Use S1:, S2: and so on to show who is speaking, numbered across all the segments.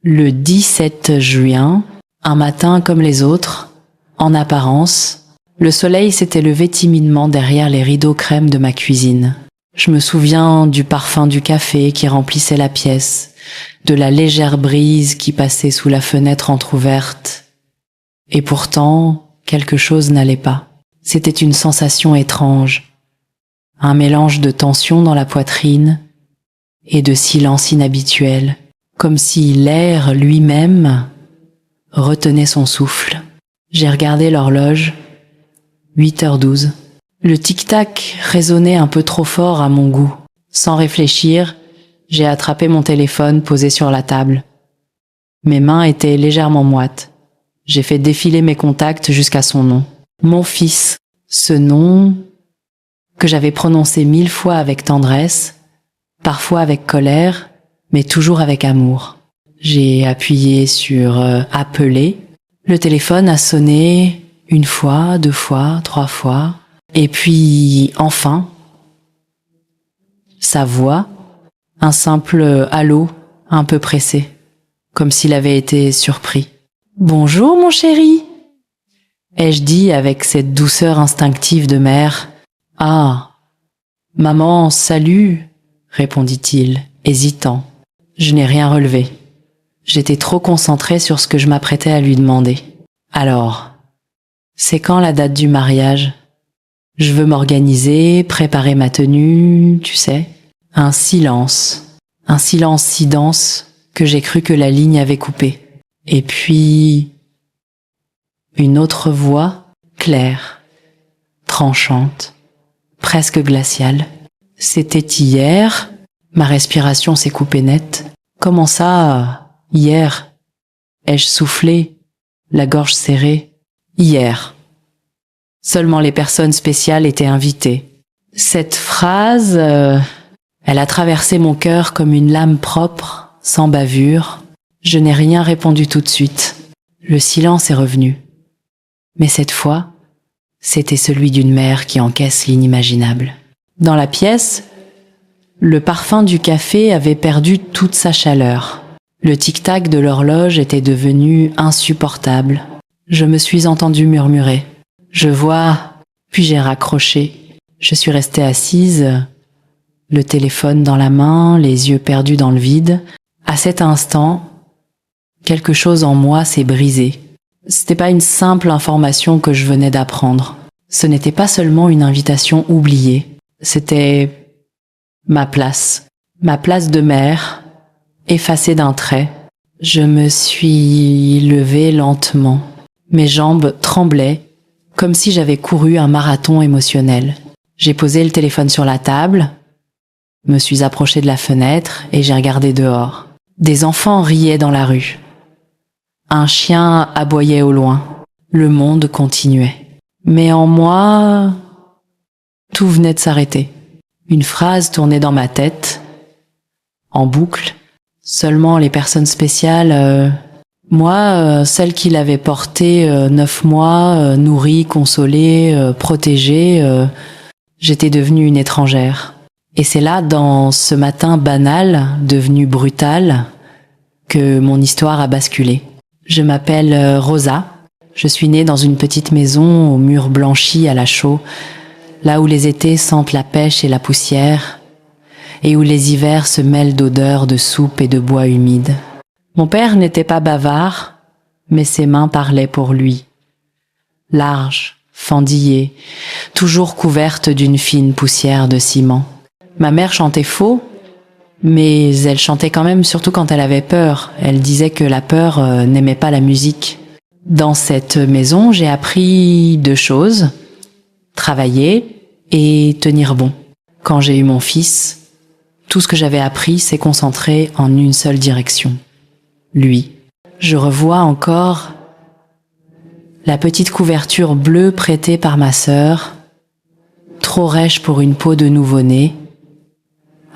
S1: Le 17 juin, un matin comme les autres, en apparence, le soleil s'était levé timidement derrière les rideaux crème de ma cuisine. Je me souviens du parfum du café qui remplissait la pièce, de la légère brise qui passait sous la fenêtre entr'ouverte. Et pourtant, quelque chose n'allait pas. C'était une sensation étrange, un mélange de tension dans la poitrine et de silence inhabituel, comme si l'air lui-même retenait son souffle. J'ai regardé l'horloge, 8h12. Le tic-tac résonnait un peu trop fort à mon goût. Sans réfléchir, j'ai attrapé mon téléphone posé sur la table. Mes mains étaient légèrement moites. J'ai fait défiler mes contacts jusqu'à son nom. Mon fils, ce nom que j'avais prononcé 1000 fois avec tendresse, parfois avec colère, mais toujours avec amour. J'ai appuyé sur appeler. Le téléphone a sonné 1 fois, 2 fois, 3 fois. Et puis, enfin, sa voix, un simple allô, un peu pressé, comme s'il avait été surpris. « Bonjour, mon chéri !» ai-je dit avec cette douceur instinctive de mère. « Ah, maman, salut !» répondit-il, hésitant. Je n'ai rien relevé. J'étais trop concentrée sur ce que je m'apprêtais à lui demander. « Alors, c'est quand la date du mariage ? Je veux m'organiser, préparer ma tenue, tu sais. » Un silence si dense que j'ai cru que la ligne avait coupé. Et puis, une autre voix, claire, tranchante, presque glaciale. « C'était hier ?» Ma respiration s'est coupée net. « Comment ça, hier ?» ai-je soufflé, la gorge serrée. « Hier. » Seulement les personnes spéciales étaient invitées. Cette phrase, elle a traversé mon cœur comme une lame propre, sans bavure. Je n'ai rien répondu tout de suite. Le silence est revenu. Mais cette fois, c'était celui d'une mère qui encaisse l'inimaginable. Dans la pièce, le parfum du café avait perdu toute sa chaleur. Le tic-tac de l'horloge était devenu insupportable. Je me suis entendu murmurer. Je vois, puis j'ai raccroché. Je suis restée assise, le téléphone dans la main, les yeux perdus dans le vide. À cet instant, quelque chose en moi s'est brisé. C'était pas une simple information que je venais d'apprendre. Ce n'était pas seulement une invitation oubliée. C'était ma place de mère, effacée d'un trait. Je me suis levée lentement. Mes jambes tremblaient, comme si j'avais couru un marathon émotionnel. J'ai posé le téléphone sur la table, me suis approchée de la fenêtre et j'ai regardé dehors. Des enfants riaient dans la rue. Un chien aboyait au loin. Le monde continuait. Mais en moi, tout venait de s'arrêter. Une phrase tournait dans ma tête, en boucle. Seulement les personnes spéciales... Moi, celle qui l'avait porté 9 mois, nourrie, consolée, protégée, j'étais devenue une étrangère. Et c'est là, dans ce matin banal, devenu brutal, que mon histoire a basculé. Je m'appelle Rosa, je suis née dans une petite maison aux murs blanchis à la chaux, là où les étés sentent la pêche et la poussière, et où les hivers se mêlent d'odeurs de soupe et de bois humide. Mon père n'était pas bavard, mais ses mains parlaient pour lui. Larges, fendillées, toujours couvertes d'une fine poussière de ciment. Ma mère chantait faux, mais elle chantait quand même, surtout quand elle avait peur. Elle disait que la peur n'aimait pas la musique. Dans cette maison, j'ai appris 2 choses, travailler et tenir bon. Quand j'ai eu mon fils, tout ce que j'avais appris s'est concentré en une seule direction. Lui. Je revois encore la petite couverture bleue prêtée par ma sœur, trop rêche pour une peau de nouveau-né.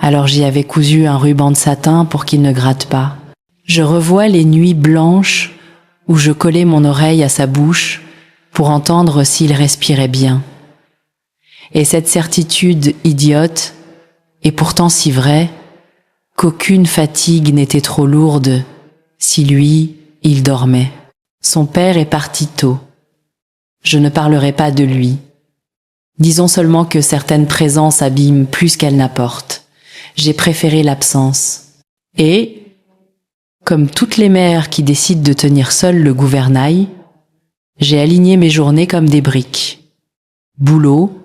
S1: Alors j'y avais cousu un ruban de satin pour qu'il ne gratte pas. Je revois les nuits blanches où je collais mon oreille à sa bouche pour entendre s'il respirait bien. Et cette certitude idiote, et pourtant si vraie, qu'aucune fatigue n'était trop lourde Si lui, il dormait. Son père est parti tôt. Je ne parlerai pas de lui. Disons seulement que certaines présences abîment plus qu'elles n'apportent. J'ai préféré l'absence. Et, comme toutes les mères qui décident de tenir seules le gouvernail, j'ai aligné mes journées comme des briques. Boulot,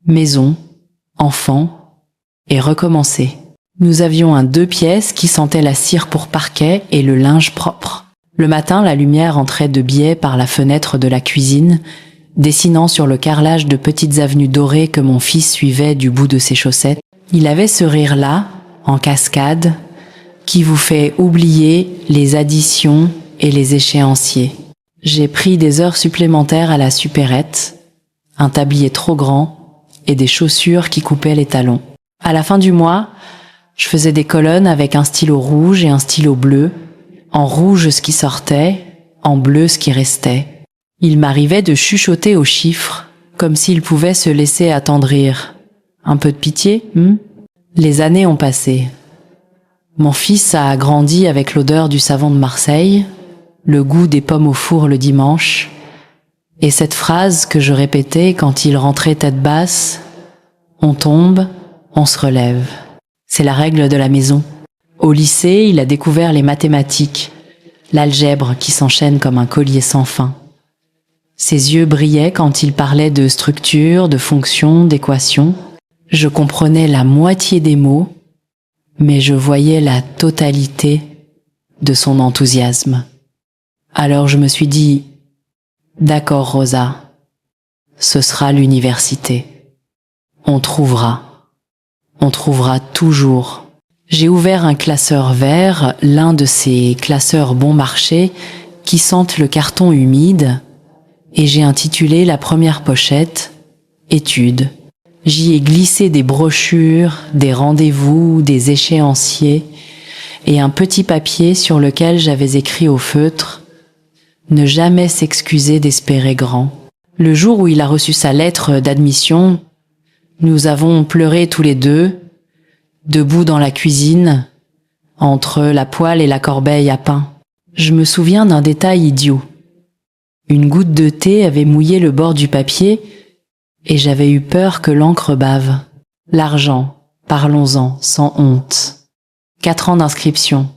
S1: maison, enfants, et recommencer. Nous avions un 2 pièces qui sentait la cire pour parquet et le linge propre. Le matin, la lumière entrait de biais par la fenêtre de la cuisine, dessinant sur le carrelage de petites avenues dorées que mon fils suivait du bout de ses chaussettes. Il avait ce rire-là, en cascade, qui vous fait oublier les additions et les échéanciers. J'ai pris des heures supplémentaires à la supérette, un tablier trop grand et des chaussures qui coupaient les talons. À la fin du mois, je faisais des colonnes avec un stylo rouge et un stylo bleu, en rouge ce qui sortait, en bleu ce qui restait. Il m'arrivait de chuchoter aux chiffres, comme s'ils pouvaient se laisser attendrir. Un peu de pitié, Les années ont passé. Mon fils a grandi avec l'odeur du savon de Marseille, le goût des pommes au four le dimanche, et cette phrase que je répétais quand il rentrait tête basse, « On tombe, on se relève ». C'est la règle de la maison. Au lycée, il a découvert les mathématiques, l'algèbre qui s'enchaîne comme un collier sans fin. Ses yeux brillaient quand il parlait de structure, de fonctions, d'équations. Je comprenais la moitié des mots, mais je voyais la totalité de son enthousiasme. Alors je me suis dit, d'accord Rosa, ce sera l'université. On trouvera toujours. J'ai ouvert un classeur vert, l'un de ces classeurs bon marché qui sentent le carton humide, et j'ai intitulé la première pochette « Études ». J'y ai glissé des brochures, des rendez-vous, des échéanciers, et un petit papier sur lequel j'avais écrit au feutre « Ne jamais s'excuser d'espérer grand ». Le jour où il a reçu sa lettre d'admission, nous avons pleuré tous les deux, debout dans la cuisine, entre la poêle et la corbeille à pain. Je me souviens d'un détail idiot. Une goutte de thé avait mouillé le bord du papier et j'avais eu peur que l'encre bave. L'argent, parlons-en, sans honte. 4 ans d'inscription,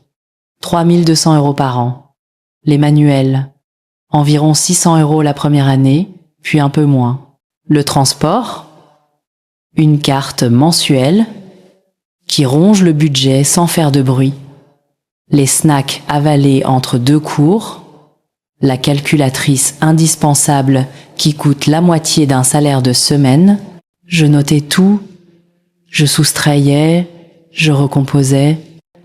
S1: 3 200 € par an. Les manuels, environ 600 € la première année, puis un peu moins. Le transport, une carte mensuelle qui ronge le budget sans faire de bruit. Les snacks avalés entre 2 cours, la calculatrice indispensable qui coûte la moitié d'un salaire de semaine. Je notais tout, je soustrayais, je recomposais.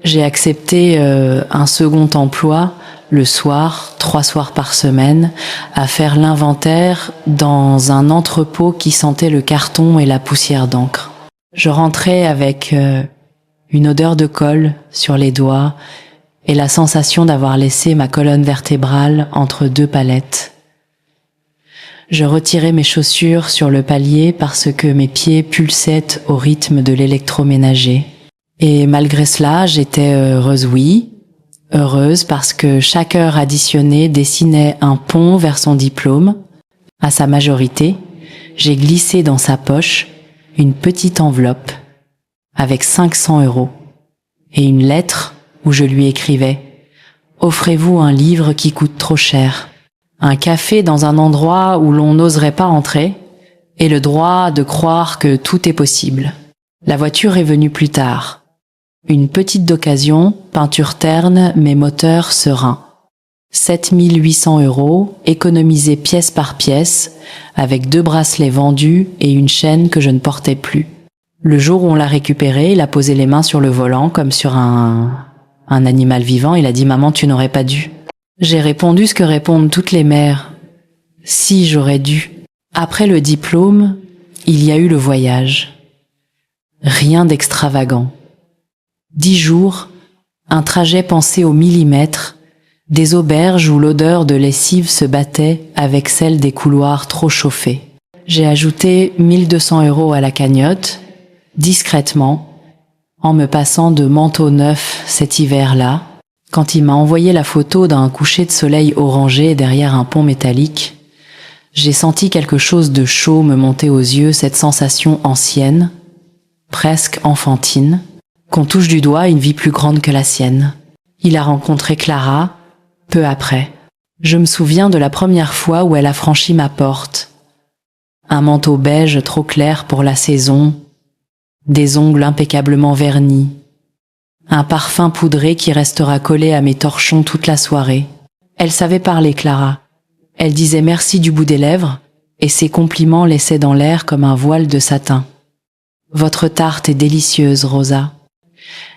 S1: J'ai accepté un second emploi le soir, 3 soirs par semaine, à faire l'inventaire dans un entrepôt qui sentait le carton et la poussière d'encre. Je rentrais avec une odeur de colle sur les doigts et la sensation d'avoir laissé ma colonne vertébrale entre 2 palettes. Je retirais mes chaussures sur le palier parce que mes pieds pulsaient au rythme de l'électroménager. Et malgré cela, j'étais heureuse, oui, heureuse parce que chaque heure additionnée dessinait un pont vers son diplôme. À sa majorité, j'ai glissé dans sa poche une petite enveloppe avec 500 € et une lettre où je lui écrivais « Offrez-vous un livre qui coûte trop cher, un café dans un endroit où l'on n'oserait pas entrer et le droit de croire que tout est possible. » La voiture est venue plus tard. Une petite d'occasion, peinture terne mais moteur serein. 7 800 €, économisés pièce par pièce, avec 2 bracelets vendus et une chaîne que je ne portais plus. Le jour où on l'a récupéré, il a posé les mains sur le volant comme sur un animal vivant. Il a dit « Maman, tu n'aurais pas dû ». J'ai répondu ce que répondent toutes les mères. Si, j'aurais dû. Après le diplôme, il y a eu le voyage. Rien d'extravagant. 10 jours, un trajet pensé au millimètre, des auberges où l'odeur de lessive se battait avec celle des couloirs trop chauffés. J'ai ajouté 1 200 € à la cagnotte, discrètement, en me passant de manteau neuf cet hiver-là, Quand il m'a envoyé la photo d'un coucher de soleil orangé derrière un pont métallique, j'ai senti quelque chose de chaud me monter aux yeux, cette sensation ancienne, presque enfantine, qu'on touche du doigt une vie plus grande que la sienne. Il a rencontré Clara, peu après. Je me souviens de la première fois où elle a franchi ma porte. Un manteau beige trop clair pour la saison, des ongles impeccablement vernis, un parfum poudré qui restera collé à mes torchons toute la soirée. Elle savait parler, Clara. Elle disait merci du bout des lèvres, et ses compliments laissaient dans l'air comme un voile de satin. Votre tarte est délicieuse, Rosa.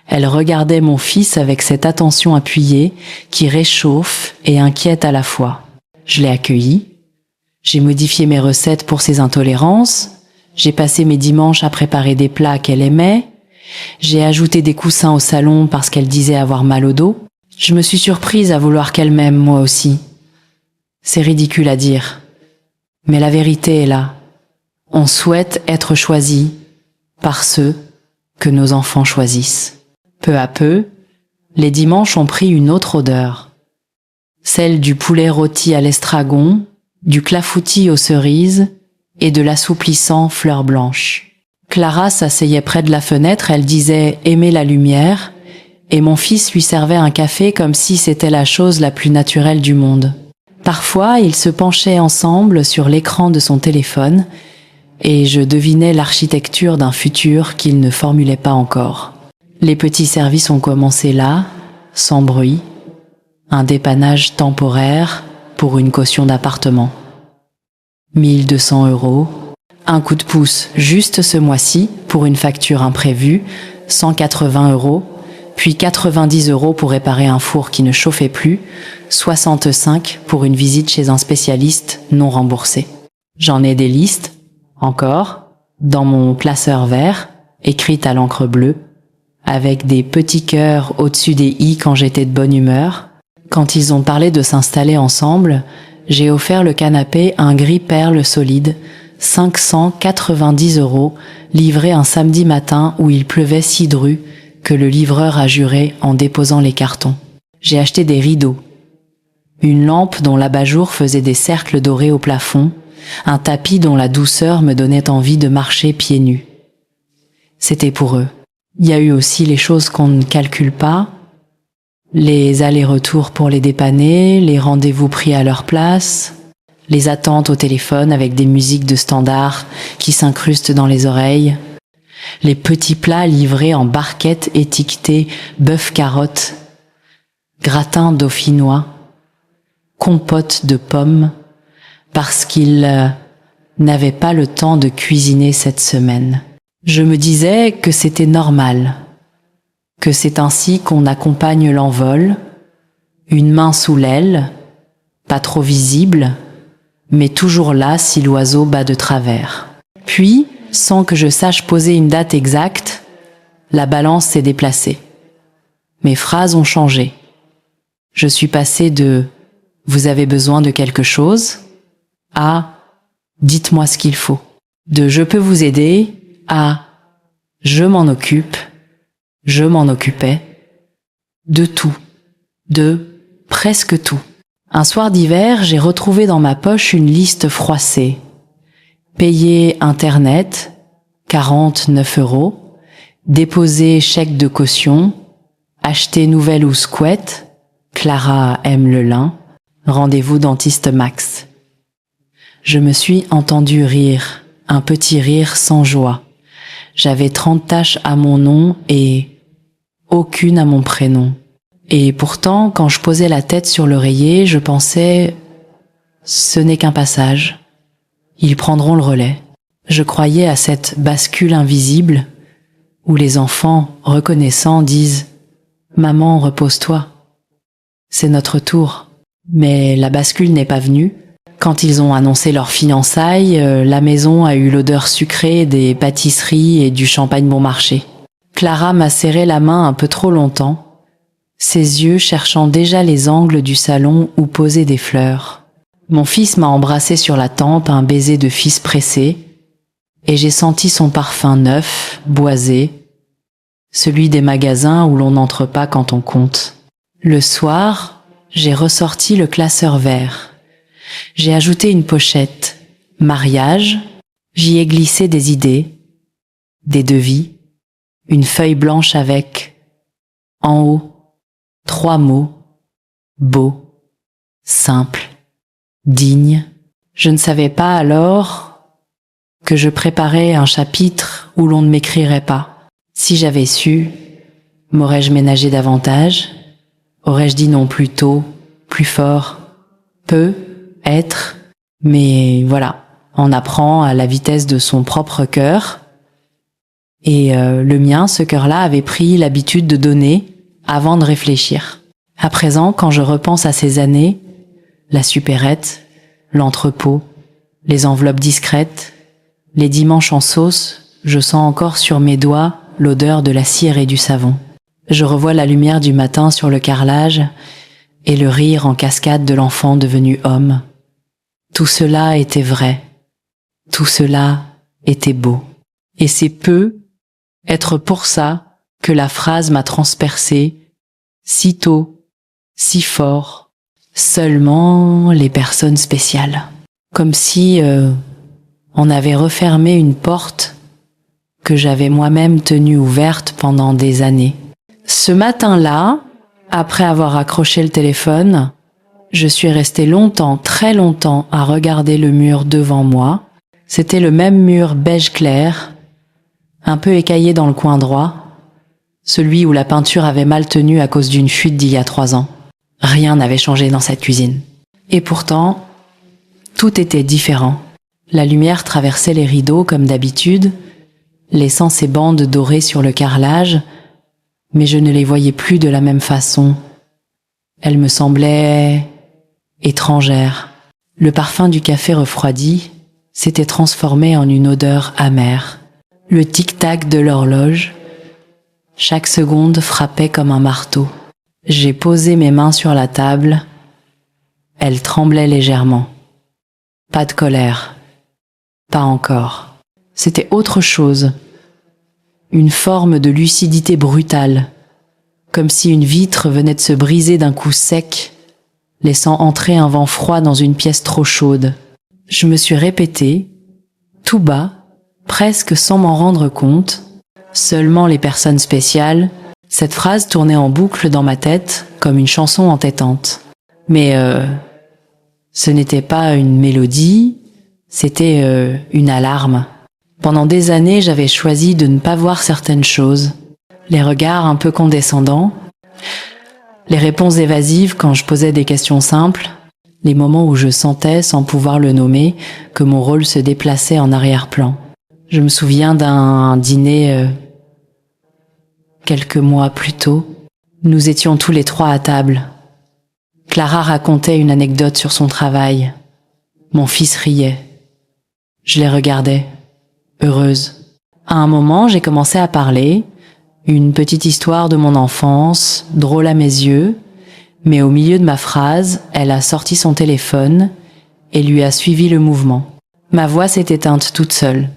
S1: Elle regardait mon fils avec cette attention appuyée qui réchauffe et inquiète à la fois. Je l'ai accueilli. J'ai modifié mes recettes pour ses intolérances. J'ai passé mes dimanches à préparer des plats qu'elle aimait. J'ai ajouté des coussins au salon parce qu'elle disait avoir mal au dos. Je me suis surprise à vouloir qu'elle m'aime moi aussi. C'est ridicule à dire. Mais la vérité est là. On souhaite être choisi par ceux que nos enfants choisissent. Peu à peu, les dimanches ont pris une autre odeur. Celle du poulet rôti à l'estragon, du clafoutis aux cerises et de l'assouplissant fleur blanche. Clara s'asseyait près de la fenêtre, elle disait « aimer la lumière » et mon fils lui servait un café comme si c'était la chose la plus naturelle du monde. Parfois, ils se penchaient ensemble sur l'écran de son téléphone et je devinais l'architecture d'un futur qu'ils ne formulaient pas encore. Les petits services ont commencé là, sans bruit, un dépannage temporaire pour une caution d'appartement. 1200 €, un coup de pouce juste ce mois-ci pour une facture imprévue, 180 €, puis 90 € pour réparer un four qui ne chauffait plus, 65 pour une visite chez un spécialiste non remboursé. J'en ai des listes, encore, dans mon placeur vert, écrites à l'encre bleue, avec des petits cœurs au-dessus des i quand j'étais de bonne humeur. Quand ils ont parlé de s'installer ensemble, j'ai offert le canapé un gris perle solide, 590 €, livré un samedi matin où il pleuvait si dru que le livreur a juré en déposant les cartons. J'ai acheté des rideaux, une lampe dont l'abat-jour faisait des cercles dorés au plafond, un tapis dont la douceur me donnait envie de marcher pieds nus. C'était pour eux. Il y a eu aussi les choses qu'on ne calcule pas, les allers-retours pour les dépanner, les rendez-vous pris à leur place, les attentes au téléphone avec des musiques de standard qui s'incrustent dans les oreilles, les petits plats livrés en barquettes étiquetées bœuf-carotte, gratin dauphinois, compote de pommes, parce qu'ils n'avaient pas le temps de cuisiner cette semaine. Je me disais que c'était normal, que c'est ainsi qu'on accompagne l'envol, une main sous l'aile, pas trop visible, mais toujours là si l'oiseau bat de travers. Puis, sans que je sache poser une date exacte, la balance s'est déplacée. Mes phrases ont changé. Je suis passée de « vous avez besoin de quelque chose » à « dites-moi ce qu'il faut ». De « je peux vous aider » à « je m'en occupe », je m'en occupais, de tout, de presque tout. Un soir d'hiver, j'ai retrouvé dans ma poche une liste froissée. Payer Internet, 49 €, déposer chèque de caution, acheter nouvelle housse couette, Clara aime le lin, rendez-vous dentiste Max. Je me suis entendue rire, un petit rire sans joie. J'avais 30 taches à mon nom et aucune à mon prénom. Et pourtant, quand je posais la tête sur l'oreiller, je pensais « ce n'est qu'un passage. Ils prendront le relais ». Je croyais à cette bascule invisible où les enfants, reconnaissants, disent « Maman, repose-toi. C'est notre tour ». Mais la bascule n'est pas venue. Quand ils ont annoncé leurs fiançailles, la maison a eu l'odeur sucrée des pâtisseries et du champagne bon marché. Clara m'a serré la main un peu trop longtemps, ses yeux cherchant déjà les angles du salon où poser des fleurs. Mon fils m'a embrassé sur la tempe, un baiser de fils pressé, et j'ai senti son parfum neuf, boisé, celui des magasins où l'on n'entre pas quand on compte. Le soir, j'ai ressorti le classeur vert. J'ai ajouté une pochette « Mariage », j'y ai glissé des idées, des devis, une feuille blanche avec, en haut, 3 mots, beau, simple, digne. Je ne savais pas alors que je préparais un chapitre où l'on ne m'écrirait pas. Si j'avais su, m'aurais-je ménagé davantage? Aurais-je dit non plus tôt, plus fort? Peut, être, mais voilà, on apprend à la vitesse de son propre cœur. Et le mien, ce cœur-là, avait pris l'habitude de donner avant de réfléchir. À présent, quand je repense à ces années, la supérette, l'entrepôt, les enveloppes discrètes, les dimanches en sauce, je sens encore sur mes doigts l'odeur de la cire et du savon. Je revois la lumière du matin sur le carrelage et le rire en cascade de l'enfant devenu homme. Tout cela était vrai. Tout cela était beau. Et c'est peu être pour ça que la phrase m'a transpercé si tôt, si fort. Seulement les personnes spéciales. Comme si on avait refermé une porte que j'avais moi-même tenue ouverte pendant des années. Ce matin-là, après avoir accroché le téléphone, je suis restée longtemps, très longtemps, à regarder le mur devant moi. C'était le même mur beige clair, un peu écaillé dans le coin droit, celui où la peinture avait mal tenu à cause d'une fuite d'il y a 3 ans. Rien n'avait changé dans cette cuisine. Et pourtant, tout était différent. La lumière traversait les rideaux comme d'habitude, laissant ses bandes dorées sur le carrelage, mais je ne les voyais plus de la même façon. Elles me semblaient étrangères. Le parfum du café refroidi s'était transformé en une odeur amère. Le tic-tac de l'horloge, chaque seconde frappait comme un marteau. J'ai posé mes mains sur la table, elles tremblaient légèrement. Pas de colère, pas encore. C'était autre chose, une forme de lucidité brutale, comme si une vitre venait de se briser d'un coup sec, laissant entrer un vent froid dans une pièce trop chaude. Je me suis répété, tout bas, presque sans m'en rendre compte, seulement les personnes spéciales. Cette phrase tournait en boucle dans ma tête comme une chanson entêtante. Mais ce n'était pas une mélodie, c'était une alarme. Pendant des années, j'avais choisi de ne pas voir certaines choses. Les regards un peu condescendants, les réponses évasives quand je posais des questions simples, les moments où je sentais, sans pouvoir le nommer, que mon rôle se déplaçait en arrière-plan. Je me souviens d'un dîner quelques mois plus tôt. Nous étions tous les 3 à table. Clara racontait une anecdote sur son travail. Mon fils riait. Je les regardais, heureuse. À un moment, j'ai commencé à parler, une petite histoire de mon enfance, drôle à mes yeux, mais au milieu de ma phrase, elle a sorti son téléphone et lui a suivi le mouvement. Ma voix s'est éteinte toute seule,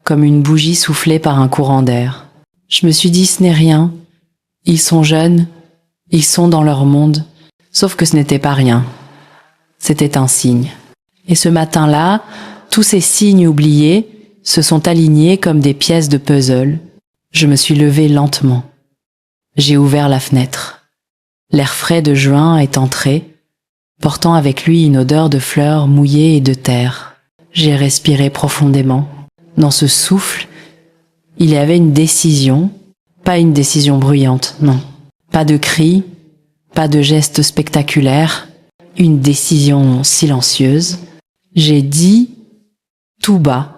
S1: comme une bougie soufflée par un courant d'air. Je me suis dit, ce n'est rien. Ils sont jeunes, ils sont dans leur monde. Sauf que ce n'était pas rien. C'était un signe. Et ce matin-là, tous ces signes oubliés se sont alignés comme des pièces de puzzle. Je me suis levée lentement. J'ai ouvert la fenêtre. L'air frais de juin est entré, portant avec lui une odeur de fleurs mouillées et de terre. J'ai respiré profondément. Dans ce souffle, il y avait une décision, pas une décision bruyante, non. Pas de cris, pas de gestes spectaculaires, une décision silencieuse. J'ai dit tout bas,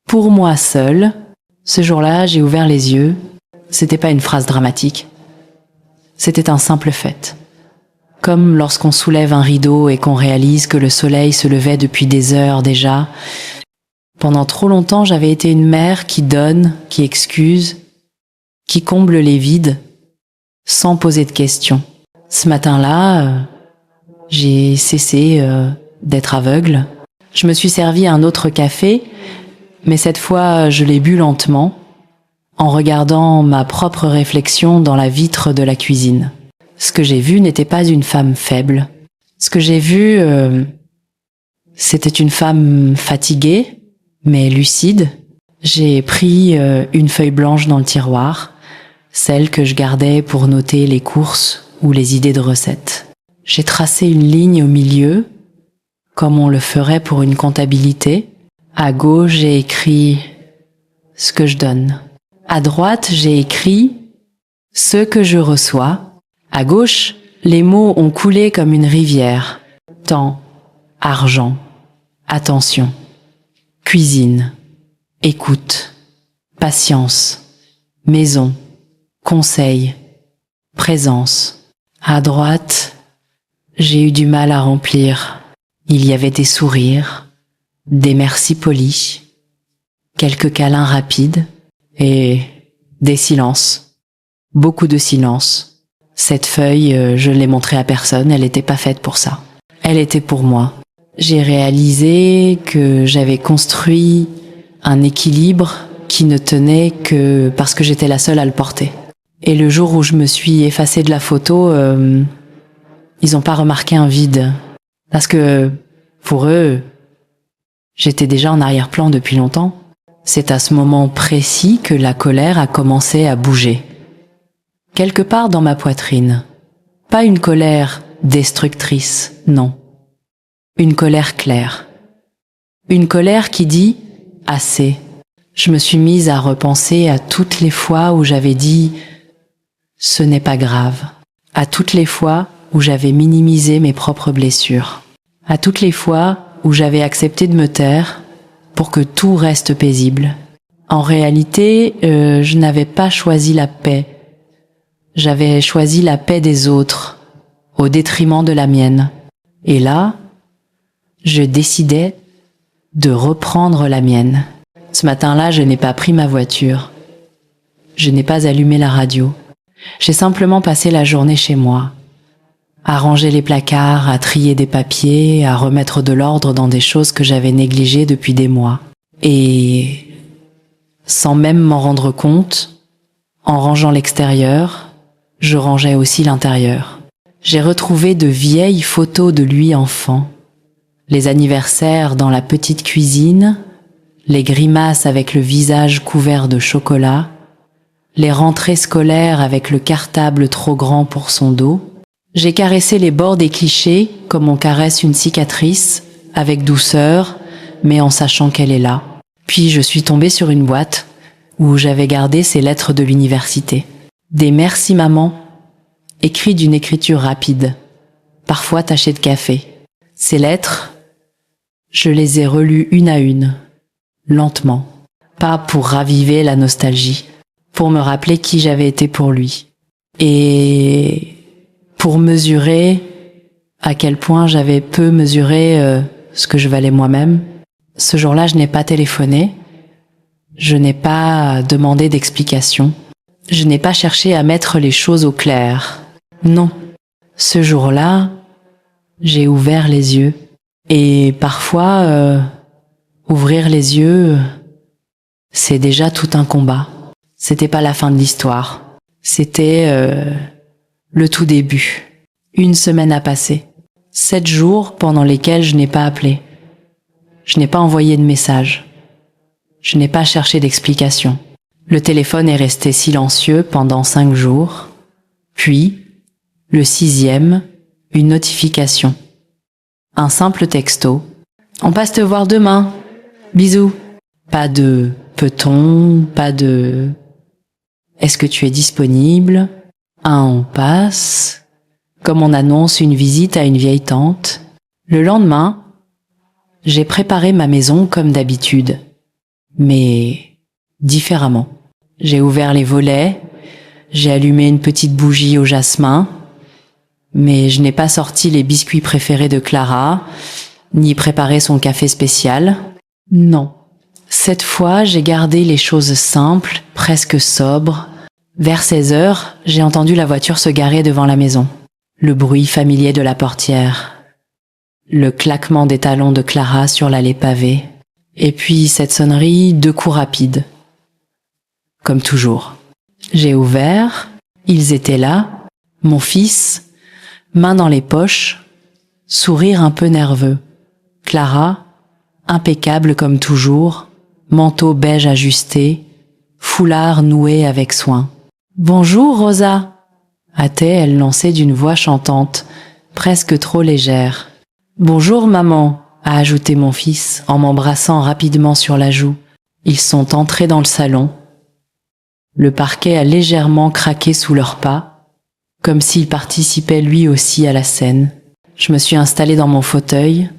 S1: pour moi seul. Ce jour-là, j'ai ouvert les yeux. C'était pas une phrase dramatique. C'était un simple fait. Comme lorsqu'on soulève un rideau et qu'on réalise que le soleil se levait depuis des heures déjà. Pendant trop longtemps, j'avais été une mère qui donne, qui excuse, qui comble les vides, sans poser de questions. Ce matin-là, j'ai cessé d'être aveugle. Je me suis servi un autre café, mais cette fois, je l'ai bu lentement, en regardant ma propre réflexion dans la vitre de la cuisine. Ce que j'ai vu n'était pas une femme faible. Ce que j'ai vu, c'était une femme fatiguée, mais lucide. J'ai pris une feuille blanche dans le tiroir, celle que je gardais pour noter les courses ou les idées de recettes. J'ai tracé une ligne au milieu, comme on le ferait pour une comptabilité. À gauche, j'ai écrit ce que je donne. À droite, j'ai écrit ce que je reçois. À gauche, les mots ont coulé comme une rivière. Temps, argent, attention, cuisine, écoute, patience, maison, conseil, présence. À droite, j'ai eu du mal à remplir. Il y avait des sourires, des merci polis, quelques câlins rapides et des silences. Beaucoup de silence. Cette feuille, je ne l'ai montrée à personne, elle n'était pas faite pour ça. Elle était pour moi. J'ai réalisé que j'avais construit un équilibre qui ne tenait que parce que j'étais la seule à le porter. Et le jour où je me suis effacée de la photo, ils n'ont pas remarqué un vide. Parce que, pour eux, j'étais déjà en arrière-plan depuis longtemps. C'est à ce moment précis que la colère a commencé à bouger. Quelque part dans ma poitrine. Pas une colère destructrice, non. Une colère claire. Une colère qui dit « assez ». Je me suis mise à repenser à toutes les fois où j'avais dit « ce n'est pas grave », à toutes les fois où j'avais minimisé mes propres blessures, à toutes les fois où j'avais accepté de me taire pour que tout reste paisible. En réalité, je n'avais pas choisi la paix. J'avais choisi la paix des autres, au détriment de la mienne. Et là, je décidais de reprendre la mienne. Ce matin-là, je n'ai pas pris ma voiture. Je n'ai pas allumé la radio. J'ai simplement passé la journée chez moi, à ranger les placards, à trier des papiers, à remettre de l'ordre dans des choses que j'avais négligées depuis des mois. Et sans même m'en rendre compte, en rangeant l'extérieur, je rangeais aussi l'intérieur. J'ai retrouvé de vieilles photos de lui enfant, les anniversaires dans la petite cuisine, les grimaces avec le visage couvert de chocolat, les rentrées scolaires avec le cartable trop grand pour son dos. J'ai caressé les bords des clichés comme on caresse une cicatrice, avec douceur, mais en sachant qu'elle est là. Puis je suis tombée sur une boîte où j'avais gardé ces lettres de l'université. Des merci maman, écrits d'une écriture rapide, parfois tachées de café. Ces lettres, je les ai relues une à une, lentement, pas pour raviver la nostalgie, pour me rappeler qui j'avais été pour lui, et pour mesurer à quel point j'avais peu mesuré ce que je valais moi-même. Ce jour-là, je n'ai pas téléphoné, je n'ai pas demandé d'explication, je n'ai pas cherché à mettre les choses au clair. Non, ce jour-là, j'ai ouvert les yeux. Et parfois, ouvrir les yeux, c'est déjà tout un combat. C'était pas la fin de l'histoire. C'était le tout début. Une semaine a passé. 7 jours pendant lesquels je n'ai pas appelé. Je n'ai pas envoyé de message. Je n'ai pas cherché d'explication. Le téléphone est resté silencieux pendant 5 jours. Puis, le 6e, une notification. Un simple texto. On passe te voir demain. Bisous. Pas de peut-on, pas de est-ce que tu es disponible? Un on passe. Comme on annonce une visite à une vieille tante. Le lendemain, j'ai préparé ma maison comme d'habitude, mais différemment. J'ai ouvert les volets, j'ai allumé une petite bougie au jasmin, mais je n'ai pas sorti les biscuits préférés de Clara, ni préparé son café spécial. Non. Cette fois, j'ai gardé les choses simples, presque sobres. Vers 16 heures, j'ai entendu la voiture se garer devant la maison. Le bruit familier de la portière. Le claquement des talons de Clara sur l'allée pavée. Et puis cette sonnerie, 2 coups rapides. Comme toujours. J'ai ouvert, ils étaient là, Mon fils, main dans les poches, sourire un peu nerveux. Clara, impeccable comme toujours, manteau beige ajusté, foulard noué avec soin. « Bonjour, Rosa !» a-t-elle lancé d'une voix chantante, presque trop légère. « Bonjour, maman !» a ajouté mon fils en m'embrassant rapidement sur la joue. Ils sont entrés dans le salon. Le parquet a légèrement craqué sous leurs pas, comme s'il participait lui aussi à la scène. Je me suis installée dans mon fauteuil,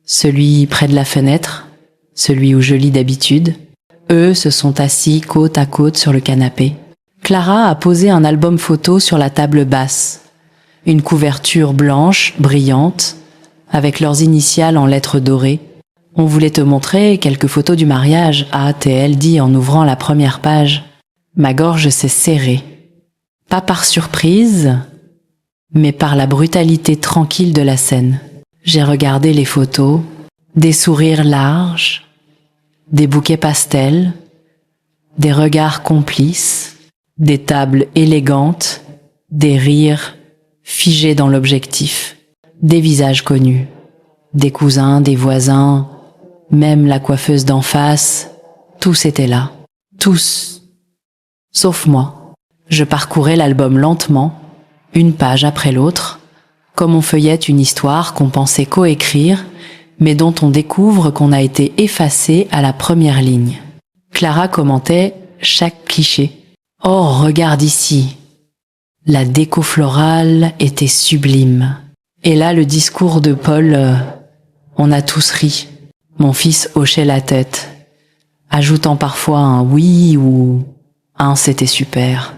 S1: celui près de la fenêtre, celui où je lis d'habitude. Eux se sont assis côte à côte sur le canapé. Clara a posé un album photo sur la table basse, une couverture blanche, brillante, avec leurs initiales en lettres dorées. « On voulait te montrer quelques photos du mariage », a-t-elle dit en ouvrant la première page. Ma gorge s'est serrée. Pas par surprise, mais par la brutalité tranquille de la scène. J'ai regardé les photos, des sourires larges, des bouquets pastels, des regards complices, des tables élégantes, des rires figés dans l'objectif, des visages connus, des cousins, des voisins, même la coiffeuse d'en face, tous étaient là, tous, sauf moi. Je parcourais l'album lentement, une page après l'autre, comme on feuillette une histoire qu'on pensait coécrire, mais dont on découvre qu'on a été effacé à la première ligne. Clara commentait chaque cliché. « Oh, regarde ici ! La déco florale était sublime. » Et là, le discours de Paul, on a tous ri. Mon fils hochait la tête, ajoutant parfois un oui ou un c'était super.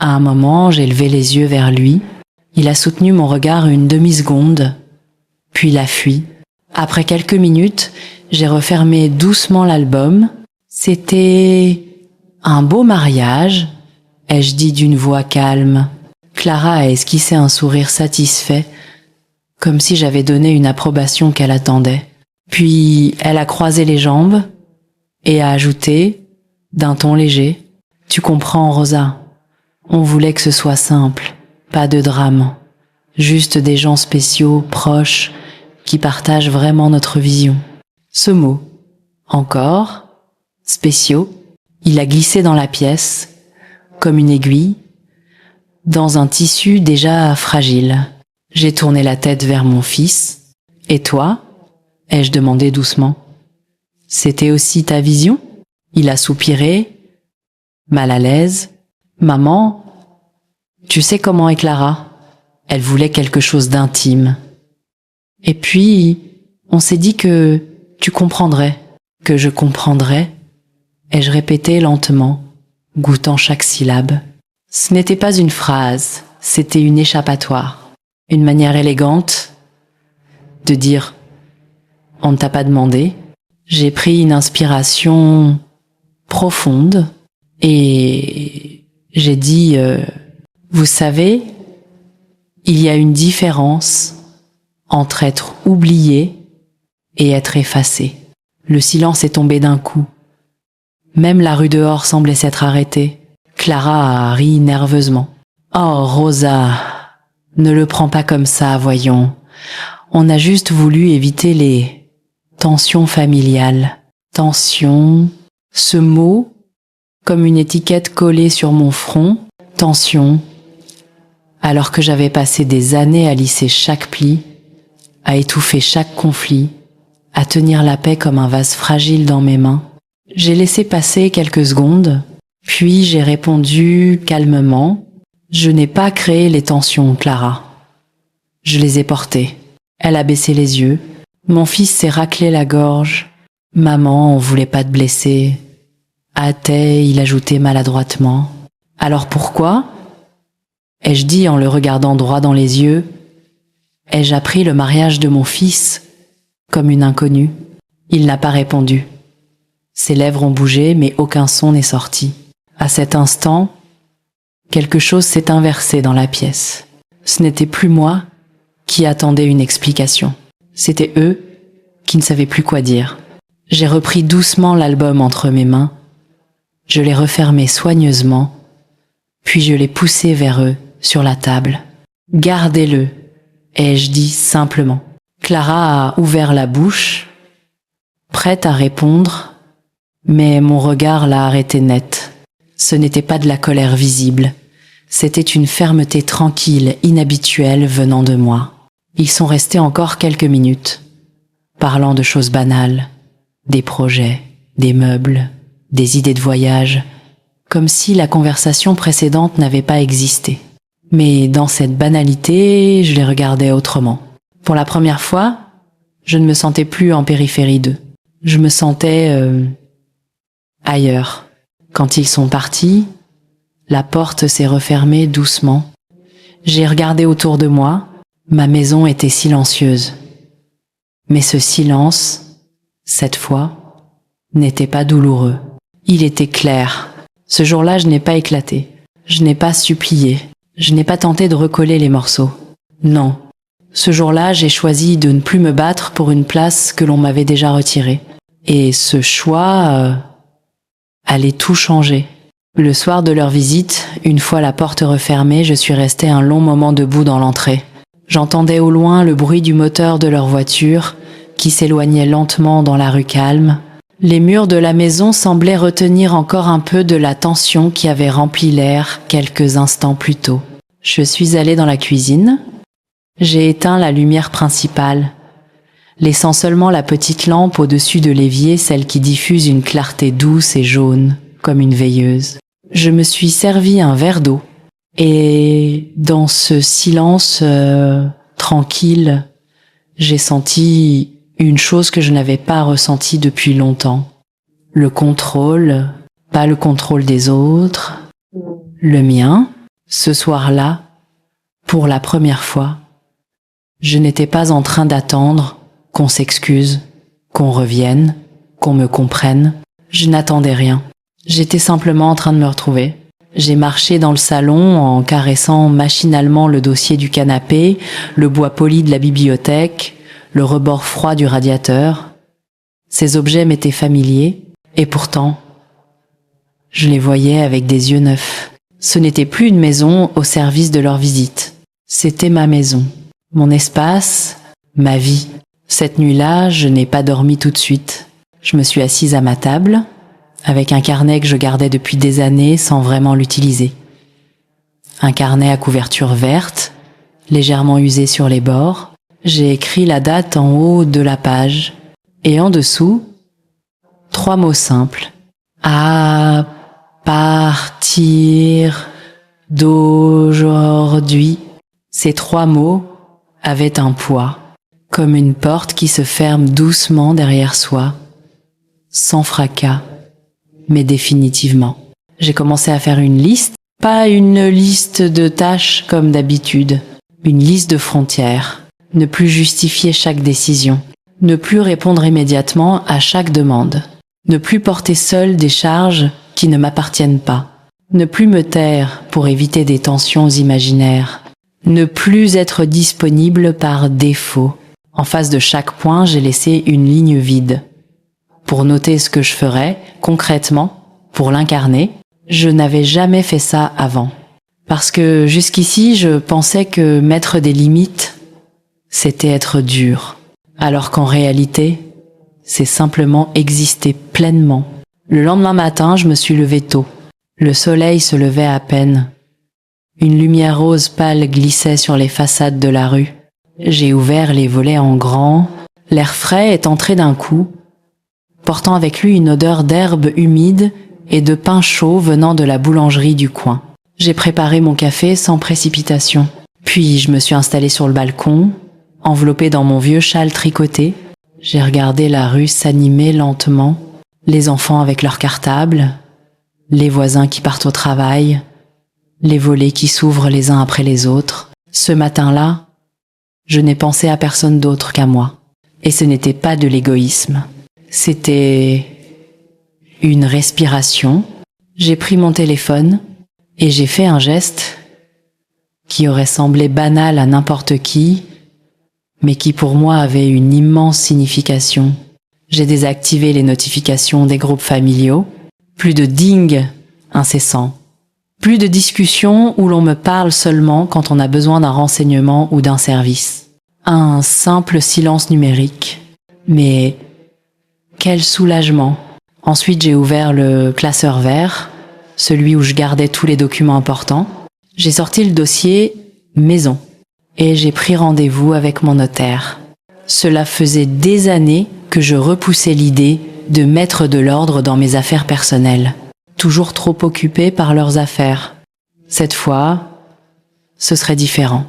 S1: À un moment, j'ai levé les yeux vers lui. Il a soutenu mon regard une demi-seconde, puis l'a fui. Après quelques minutes, j'ai refermé doucement l'album. C'était un beau mariage, ai-je dit d'une voix calme. Clara a esquissé un sourire satisfait, comme si j'avais donné une approbation qu'elle attendait. Puis elle a croisé les jambes et a ajouté, d'un ton léger, « Tu comprends, Rosa, on voulait que ce soit simple, pas de drame, juste des gens spéciaux, proches, qui partagent vraiment notre vision. » Ce mot, encore, spéciaux, il a glissé dans la pièce, comme une aiguille, dans un tissu déjà fragile. J'ai tourné la tête vers mon fils. « Et toi ?» ai-je demandé doucement. « C'était aussi ta vision ?» Il a soupiré, mal à l'aise. « Maman, tu sais comment est Clara ? Elle voulait quelque chose d'intime. Et puis, on s'est dit que tu comprendrais, que je comprendrais. » ai-je répété lentement, goûtant chaque syllabe. Ce n'était pas une phrase, c'était une échappatoire, une manière élégante de dire « on ne t'a pas demandé ». J'ai pris une inspiration profonde et j'ai dit vous savez, il y a une différence entre être oublié et être effacé. » Le silence est tombé d'un coup. Même la rue dehors semblait s'être arrêtée. Clara a ri nerveusement. « Oh, Rosa, ne le prends pas comme ça, voyons. On a juste voulu éviter les tensions familiales. » Tension, ce mot, comme une étiquette collée sur mon front. Tension, alors que j'avais passé des années à lisser chaque pli, à étouffer chaque conflit, à tenir la paix comme un vase fragile dans mes mains. J'ai laissé passer quelques secondes, puis j'ai répondu calmement « Je n'ai pas créé les tensions, Clara. Je les ai portées. » Elle a baissé les yeux. Mon fils s'est raclé la gorge. « Maman, on voulait pas te blesser. » a-t-il ajouté maladroitement. « Alors pourquoi ?» ai-je dit en le regardant droit dans les yeux. Ai-je appris le mariage de mon fils comme une inconnue? Il n'a pas répondu. Ses lèvres ont bougé, mais aucun son n'est sorti. À cet instant, quelque chose s'est inversé dans la pièce. Ce n'était plus moi qui attendais une explication. C'était eux qui ne savaient plus quoi dire. J'ai repris doucement l'album entre mes mains. Je l'ai refermé soigneusement, puis je l'ai poussé vers eux sur la table. Gardez-le, ai-je dit simplement. Clara a ouvert la bouche, prête à répondre, mais mon regard l'a arrêté net. Ce n'était pas de la colère visible, c'était une fermeté tranquille, inhabituelle venant de moi. Ils sont restés encore quelques minutes, parlant de choses banales, des projets, des meubles, des idées de voyage, comme si la conversation précédente n'avait pas existé. Mais dans cette banalité, je les regardais autrement. Pour la première fois, je ne me sentais plus en périphérie d'eux. Je me sentais ailleurs. Quand ils sont partis, la porte s'est refermée doucement. J'ai regardé autour de moi, ma maison était silencieuse. Mais ce silence, cette fois, n'était pas douloureux. Il était clair. Ce jour-là, je n'ai pas éclaté. Je n'ai pas supplié. Je n'ai pas tenté de recoller les morceaux. Non. Ce jour-là, j'ai choisi de ne plus me battre pour une place que l'on m'avait déjà retirée. Et ce choix allait tout changer. Le soir de leur visite, une fois la porte refermée, je suis restée un long moment debout dans l'entrée. J'entendais au loin le bruit du moteur de leur voiture qui s'éloignait lentement dans la rue calme. Les murs de la maison semblaient retenir encore un peu de la tension qui avait rempli l'air quelques instants plus tôt. Je suis allée dans la cuisine. J'ai éteint la lumière principale, laissant seulement la petite lampe au-dessus de l'évier, celle qui diffuse une clarté douce et jaune, comme une veilleuse. Je me suis servi un verre d'eau, et dans ce silence tranquille, j'ai senti une chose que je n'avais pas ressentie depuis longtemps. Le contrôle, pas le contrôle des autres, le mien. Ce soir-là, pour la première fois, je n'étais pas en train d'attendre qu'on s'excuse, qu'on revienne, qu'on me comprenne. Je n'attendais rien. J'étais simplement en train de me retrouver. J'ai marché dans le salon en caressant machinalement le dossier du canapé, le bois poli de la bibliothèque, le rebord froid du radiateur. Ces objets m'étaient familiers, et pourtant, je les voyais avec des yeux neufs. Ce n'était plus une maison au service de leur visite. C'était ma maison, mon espace, ma vie. Cette nuit-là, je n'ai pas dormi tout de suite. Je me suis assise à ma table, avec un carnet que je gardais depuis des années sans vraiment l'utiliser. Un carnet à couverture verte, légèrement usé sur les bords. J'ai écrit la date en haut de la page, et en dessous, 3 mots simples. À partir d'aujourd'hui. Ces 3 mots avaient un poids, comme une porte qui se ferme doucement derrière soi, sans fracas, mais définitivement. J'ai commencé à faire une liste, pas une liste de tâches comme d'habitude, une liste de frontières. Ne plus justifier chaque décision, ne plus répondre immédiatement à chaque demande, ne plus porter seul des charges qui ne m'appartiennent pas, ne plus me taire pour éviter des tensions imaginaires, ne plus être disponible par défaut. En face de chaque point, j'ai laissé une ligne vide. Pour noter ce que je ferais, concrètement, pour l'incarner, je n'avais jamais fait ça avant. Parce que jusqu'ici, je pensais que mettre des limites, c'était être dur. Alors qu'en réalité, c'est simplement exister pleinement. Le lendemain matin, je me suis levée tôt. Le soleil se levait à peine. Une lumière rose pâle glissait sur les façades de la rue. J'ai ouvert les volets en grand. L'air frais est entré d'un coup, portant avec lui une odeur d'herbe humide et de pain chaud venant de la boulangerie du coin. J'ai préparé mon café sans précipitation. Puis je me suis installée sur le balcon, enveloppée dans mon vieux châle tricoté. J'ai regardé la rue s'animer lentement, les enfants avec leurs cartables, les voisins qui partent au travail, les volets qui s'ouvrent les uns après les autres. Ce matin-là, je n'ai pensé à personne d'autre qu'à moi. Et ce n'était pas de l'égoïsme. C'était une respiration. J'ai pris mon téléphone et j'ai fait un geste qui aurait semblé banal à n'importe qui, mais qui pour moi avait une immense signification. J'ai désactivé les notifications des groupes familiaux. Plus de ding incessants. Plus de discussions où l'on me parle seulement quand on a besoin d'un renseignement ou d'un service. Un simple silence numérique. Mais quel soulagement! Ensuite, j'ai ouvert le classeur vert, celui où je gardais tous les documents importants. J'ai sorti le dossier maison et j'ai pris rendez-vous avec mon notaire. Cela faisait des années que je repoussais l'idée de mettre de l'ordre dans mes affaires personnelles, toujours trop occupés par leurs affaires. Cette fois, ce serait différent.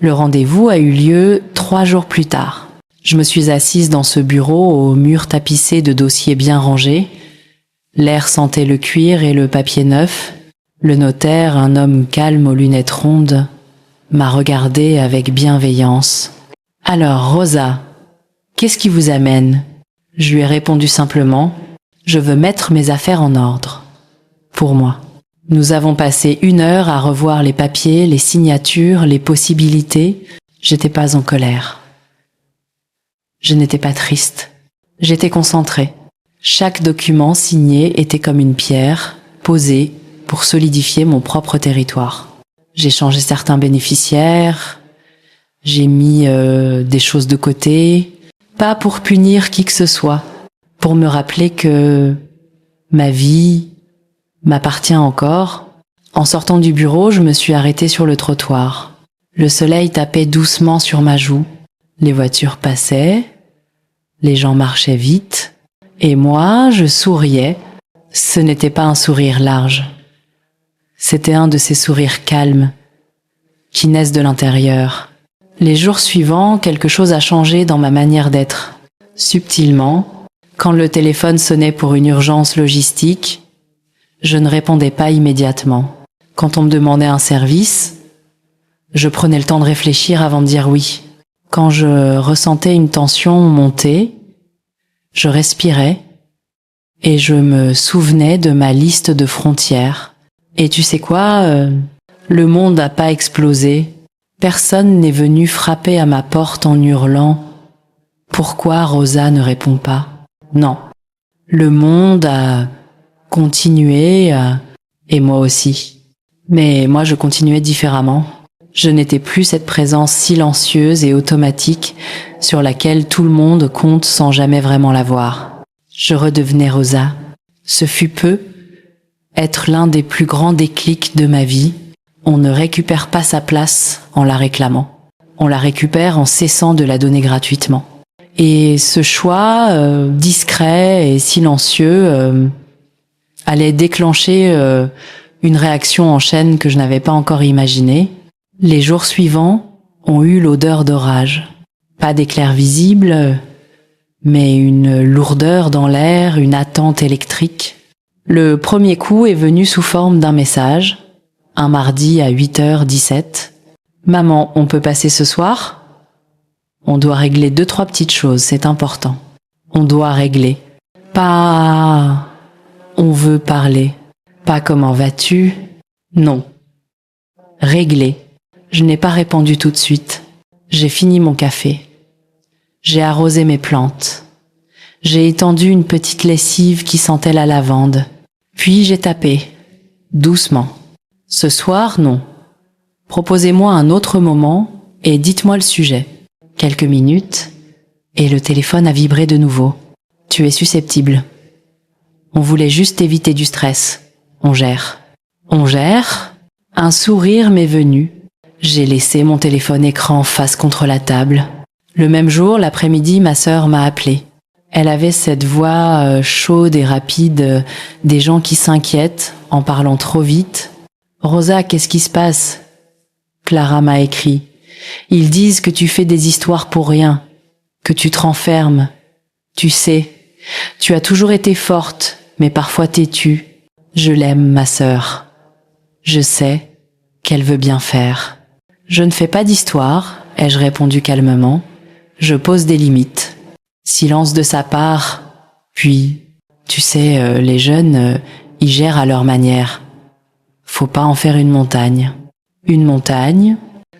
S1: Le rendez-vous a eu lieu 3 jours plus tard. Je me suis assise dans ce bureau aux murs tapissés de dossiers bien rangés. L'air sentait le cuir et le papier neuf. Le notaire, un homme calme aux lunettes rondes, m'a regardé avec bienveillance. « Alors, Rosa, qu'est-ce qui vous amène ?» Je lui ai répondu simplement « Je veux mettre mes affaires en ordre. » Pour moi. Nous avons passé 1 heure à revoir les papiers, les signatures, les possibilités. J'étais pas en colère. Je n'étais pas triste. J'étais concentrée. Chaque document signé était comme une pierre posée pour solidifier mon propre territoire. J'ai changé certains bénéficiaires, j'ai mis des choses de côté, pas pour punir qui que ce soit, pour me rappeler que ma vie m'appartient encore. En sortant du bureau, je me suis arrêtée sur le trottoir. Le soleil tapait doucement sur ma joue. Les voitures passaient, les gens marchaient vite, et moi, je souriais. Ce n'était pas un sourire large. C'était un de ces sourires calmes, qui naissent de l'intérieur. Les jours suivants, quelque chose a changé dans ma manière d'être. Subtilement, quand le téléphone sonnait pour une urgence logistique, je ne répondais pas immédiatement. Quand on me demandait un service, je prenais le temps de réfléchir avant de dire oui. Quand je ressentais une tension monter, je respirais et je me souvenais de ma liste de frontières. Et tu sais quoi, le monde n'a pas explosé. Personne n'est venu frapper à ma porte en hurlant « Pourquoi Rosa ne répond pas ?» Non, le monde a continué, et moi aussi. Mais moi je continuais différemment. Je n'étais plus cette présence silencieuse et automatique sur laquelle tout le monde compte sans jamais vraiment la voir. Je redevenais Rosa. Ce fut peu être l'un des plus grands déclics de ma vie. On ne récupère pas sa place en la réclamant. On la récupère en cessant de la donner gratuitement. Et ce choix discret et silencieux allait déclencher une réaction en chaîne que je n'avais pas encore imaginée. Les jours suivants ont eu l'odeur d'orage. Pas d'éclair visible, mais une lourdeur dans l'air, une attente électrique. Le premier coup est venu sous forme d'un message, un mardi à 8h17. « Maman, on peut passer ce soir ? On doit régler 2-3 petites choses, c'est important. On doit régler. Pas on veut parler. Pas comment vas-tu ? Non. Régler. » Je n'ai pas répondu tout de suite. J'ai fini mon café. J'ai arrosé mes plantes. J'ai étendu une petite lessive qui sentait la lavande. Puis j'ai tapé, doucement. Ce soir, non. Proposez-moi un autre moment et dites-moi le sujet. Quelques minutes, et le téléphone a vibré de nouveau. Tu es susceptible. On voulait juste éviter du stress. On gère. On gère ? Un sourire m'est venu. J'ai laissé mon téléphone écran face contre la table. Le même jour, l'après-midi, ma sœur m'a appelé. Elle avait cette voix chaude et rapide des gens qui s'inquiètent en parlant trop vite. « Rosa, qu'est-ce qui se passe ?» Clara m'a écrit. « Ils disent que tu fais des histoires pour rien, que tu te renfermes. Tu sais, tu as toujours été forte, mais parfois têtue. Je l'aime, ma sœur. Je sais qu'elle veut bien faire. » Je ne fais pas d'histoire, ai-je répondu calmement. Je pose des limites. Silence de sa part, puis, tu sais, les jeunes, ils gèrent à leur manière. Faut pas en faire une montagne. Une montagne,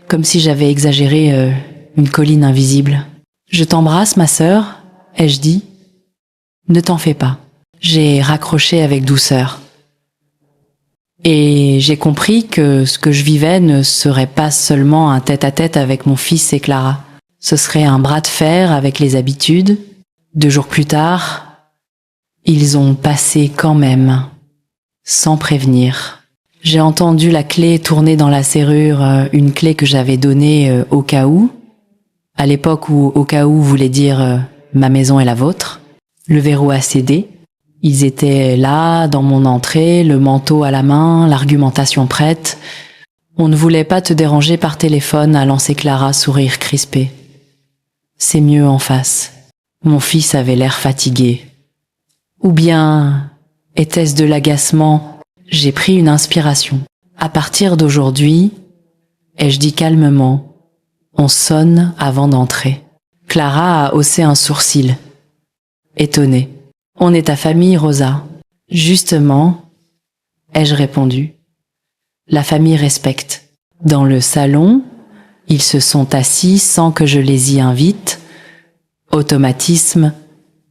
S1: comme si j'avais exagéré une colline invisible. Je t'embrasse, ma sœur, ai-je dit. Ne t'en fais pas. J'ai raccroché avec douceur. Et j'ai compris que ce que je vivais ne serait pas seulement un tête-à-tête avec mon fils et Clara. Ce serait un bras de fer avec les habitudes. 2 jours plus tard, ils ont passé quand même, sans prévenir. J'ai entendu la clé tourner dans la serrure, une clé que j'avais donnée au cas où, à l'époque où au cas où voulait dire ma maison est la vôtre. Le verrou a cédé. Ils étaient là, dans mon entrée, le manteau à la main, l'argumentation prête. On ne voulait pas te déranger par téléphone, a lancé Clara, sourire crispé. C'est mieux en face. Mon fils avait l'air fatigué. Ou bien était-ce de l'agacement? J'ai pris une inspiration. À partir d'aujourd'hui, ai-je dit calmement, on sonne avant d'entrer. Clara a haussé un sourcil. Étonnée. On est ta famille, Rosa. Justement, ai-je répondu. La famille respecte. Dans le salon, ils se sont assis sans que je les y invite. Automatisme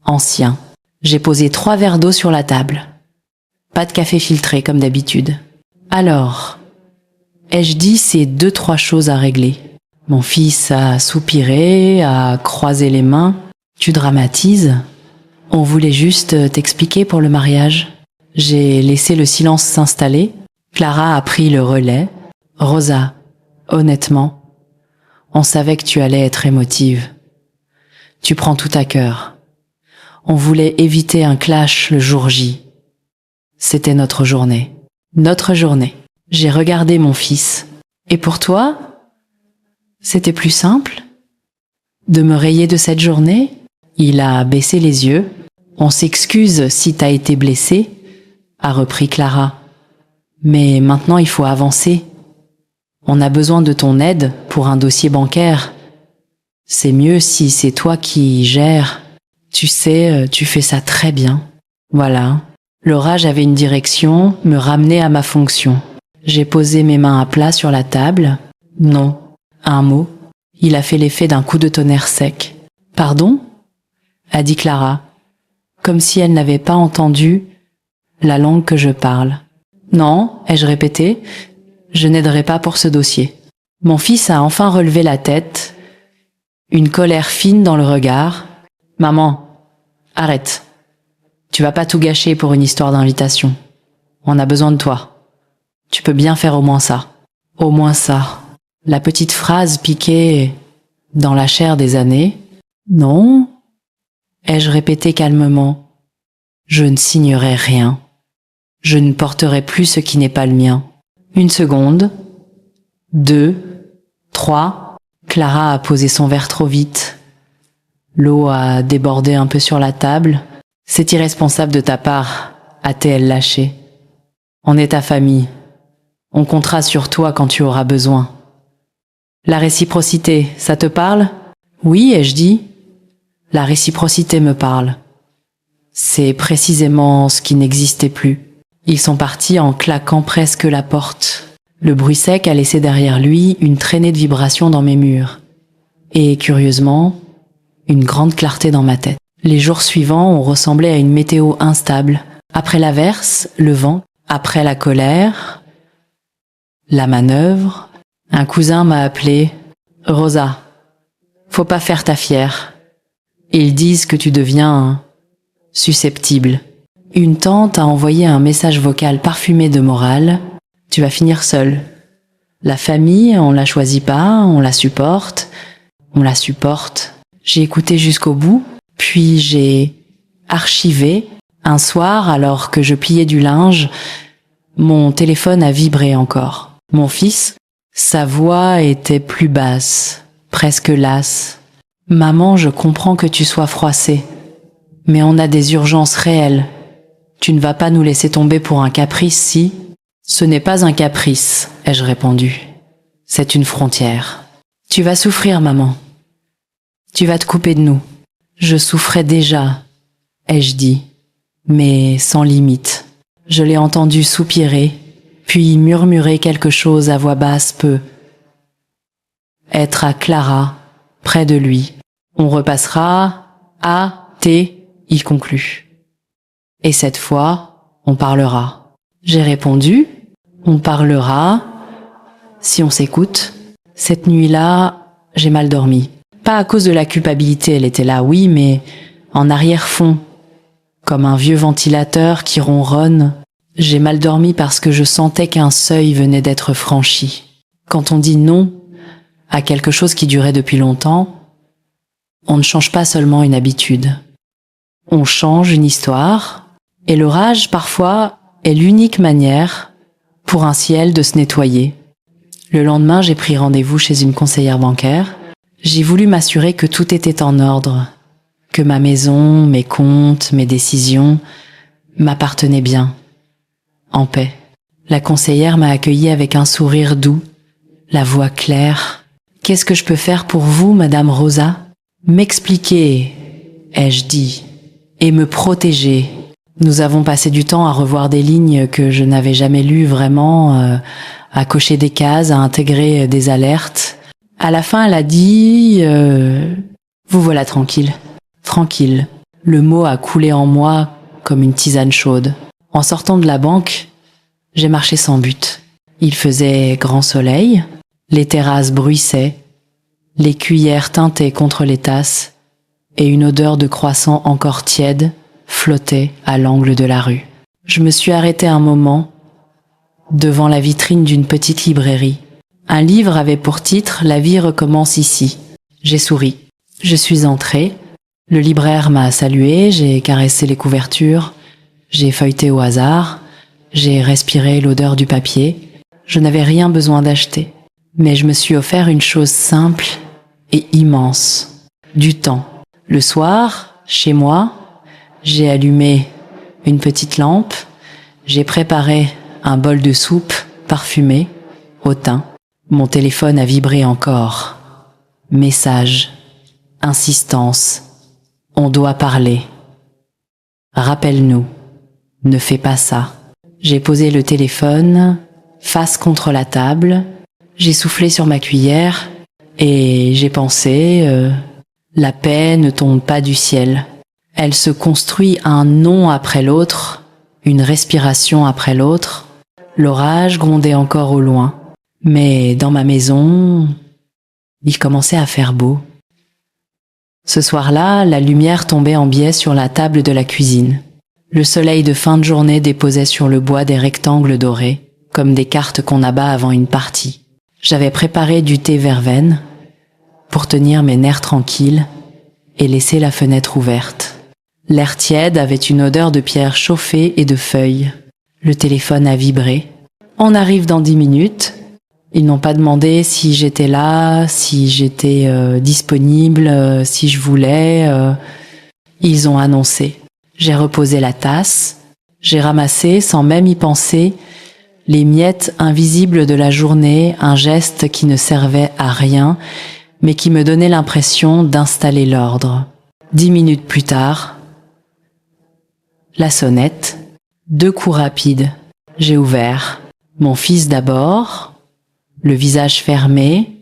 S1: ancien. J'ai posé 3 verres d'eau sur la table. Pas de café filtré comme d'habitude. Alors, ai-je dit ces 2-3 choses à régler. Mon fils a soupiré, a croisé les mains. Tu dramatises. On voulait juste t'expliquer pour le mariage. J'ai laissé le silence s'installer. Clara a pris le relais. Rosa, honnêtement, on savait que tu allais être émotive. Tu prends tout à cœur. On voulait éviter un clash le jour J. C'était notre journée. Notre journée. J'ai regardé mon fils. Et pour toi, c'était plus simple de me rayer de cette journée? Il a baissé les yeux. On s'excuse si t'as été blessé, a repris Clara. Mais maintenant il faut avancer. On a besoin de ton aide pour un dossier bancaire. C'est mieux si c'est toi qui gères. Tu sais, tu fais ça très bien. Voilà. L'orage avait une direction, me ramener à ma fonction. J'ai posé mes mains à plat sur la table. Non, un mot. Il a fait l'effet d'un coup de tonnerre sec. Pardon? A dit Clara, comme si elle n'avait pas entendu la langue que je parle. Non, ai-je répété, je n'aiderai pas pour ce dossier. Mon fils a enfin relevé la tête, une colère fine dans le regard. Maman, arrête. Tu vas pas tout gâcher pour une histoire d'invitation. On a besoin de toi. Tu peux bien faire au moins ça. Au moins ça. La petite phrase piquée dans la chair des années. Non, ai-je répété calmement. Je ne signerai rien. Je ne porterai plus ce qui n'est pas le mien. 1 seconde. 2, 3. Clara a posé son verre trop vite. L'eau a débordé un peu sur la table. C'est irresponsable de ta part, a-t-elle lâché. On est ta famille. On comptera sur toi quand tu auras besoin. La réciprocité, ça te parle? Oui, ai-je dit. La réciprocité me parle. C'est précisément ce qui n'existait plus. Ils sont partis en claquant presque la porte. Le bruit sec a laissé derrière lui une traînée de vibrations dans mes murs. Et curieusement, une grande clarté dans ma tête. Les jours suivants ont ressemblé à une météo instable. Après l'averse, le vent. Après la colère, la manœuvre. Un cousin m'a appelé. Rosa, faut pas faire ta fière. Ils disent que tu deviens susceptible. Une tante a envoyé un message vocal parfumé de morale. Tu vas finir seule. La famille, on la choisit pas, on la supporte. On la supporte. J'ai écouté jusqu'au bout, puis j'ai archivé. Un soir, alors que je pliais du linge, mon téléphone a vibré encore. Mon fils, sa voix était plus basse, presque lasse. Maman, je comprends que tu sois froissée, mais on a des urgences réelles. Tu ne vas pas nous laisser tomber pour un caprice, si? Ce n'est pas un caprice, ai-je répondu. C'est une frontière. Tu vas souffrir, maman. Tu vas te couper de nous. Je souffrais déjà, ai-je dit, mais sans limite. Je l'ai entendu soupirer, puis murmurer quelque chose à voix basse peu. Être à Clara, près de lui. On repassera A, T, il conclut. Et cette fois, on parlera. J'ai répondu, On parlera, si on s'écoute. Cette nuit-là, j'ai mal dormi. Pas à cause de la culpabilité, elle était là, oui, mais en arrière-fond, comme un vieux ventilateur qui ronronne. J'ai mal dormi parce que je sentais qu'un seuil venait d'être franchi. Quand on dit non à quelque chose qui durait depuis longtemps, on ne change pas seulement une habitude. On change une histoire, et l'orage, parfois, est l'unique manière pour un ciel de se nettoyer. Le lendemain, j'ai pris rendez-vous chez une conseillère bancaire. J'ai voulu m'assurer que tout était en ordre, que ma maison, mes comptes, mes décisions m'appartenaient bien, en paix. La conseillère m'a accueilli avec un sourire doux, la voix claire. « Qu'est-ce que je peux faire pour vous, Madame Rosa ?» M'expliquer, ai-je dit, et me protéger. Nous avons passé du temps à revoir des lignes que je n'avais jamais lues vraiment, à cocher des cases, à intégrer des alertes. À la fin, elle a dit vous voilà tranquille. Tranquille. Le mot a coulé en moi comme une tisane chaude. En sortant de la banque, j'ai marché sans but. Il faisait grand soleil, les terrasses bruissaient, les cuillères tintaient contre les tasses, et une odeur de croissant encore tiède flottait à l'angle de la rue. Je me suis arrêtée un moment devant la vitrine d'une petite librairie. Un livre avait pour titre « La vie recommence ici ». J'ai souri. Je suis entrée. Le libraire m'a salué, j'ai caressé les couvertures, j'ai feuilleté au hasard, j'ai respiré l'odeur du papier. Je n'avais rien besoin d'acheter. Mais je me suis offert une chose simple et immense. Du temps. Le soir, chez moi, j'ai allumé une petite lampe, j'ai préparé un bol de soupe parfumé au thym. Mon téléphone a vibré encore. Message, insistance, on doit parler. Rappelle-nous, ne fais pas ça. J'ai posé le téléphone face contre la table, j'ai soufflé sur ma cuillère et j'ai pensé la paix ne tombe pas du ciel. Elle se construit un nom après l'autre, une respiration après l'autre. L'orage grondait encore au loin. Mais dans ma maison, il commençait à faire beau. Ce soir-là, la lumière tombait en biais sur la table de la cuisine. Le soleil de fin de journée déposait sur le bois des rectangles dorés, comme des cartes qu'on abat avant une partie. J'avais préparé du thé verveine pour tenir mes nerfs tranquilles et laisser la fenêtre ouverte. L'air tiède avait une odeur de pierre chauffée et de feuilles. Le téléphone a vibré. On arrive dans 10 minutes. Ils n'ont pas demandé si j'étais là, si j'étais disponible, si je voulais. Ils ont annoncé. J'ai reposé la tasse. J'ai ramassé, sans même y penser, les miettes invisibles de la journée, un geste qui ne servait à rien, mais qui me donnait l'impression d'installer l'ordre. 10 minutes plus tard, la sonnette, 2 coups rapides. J'ai ouvert. Mon fils d'abord, le visage fermé,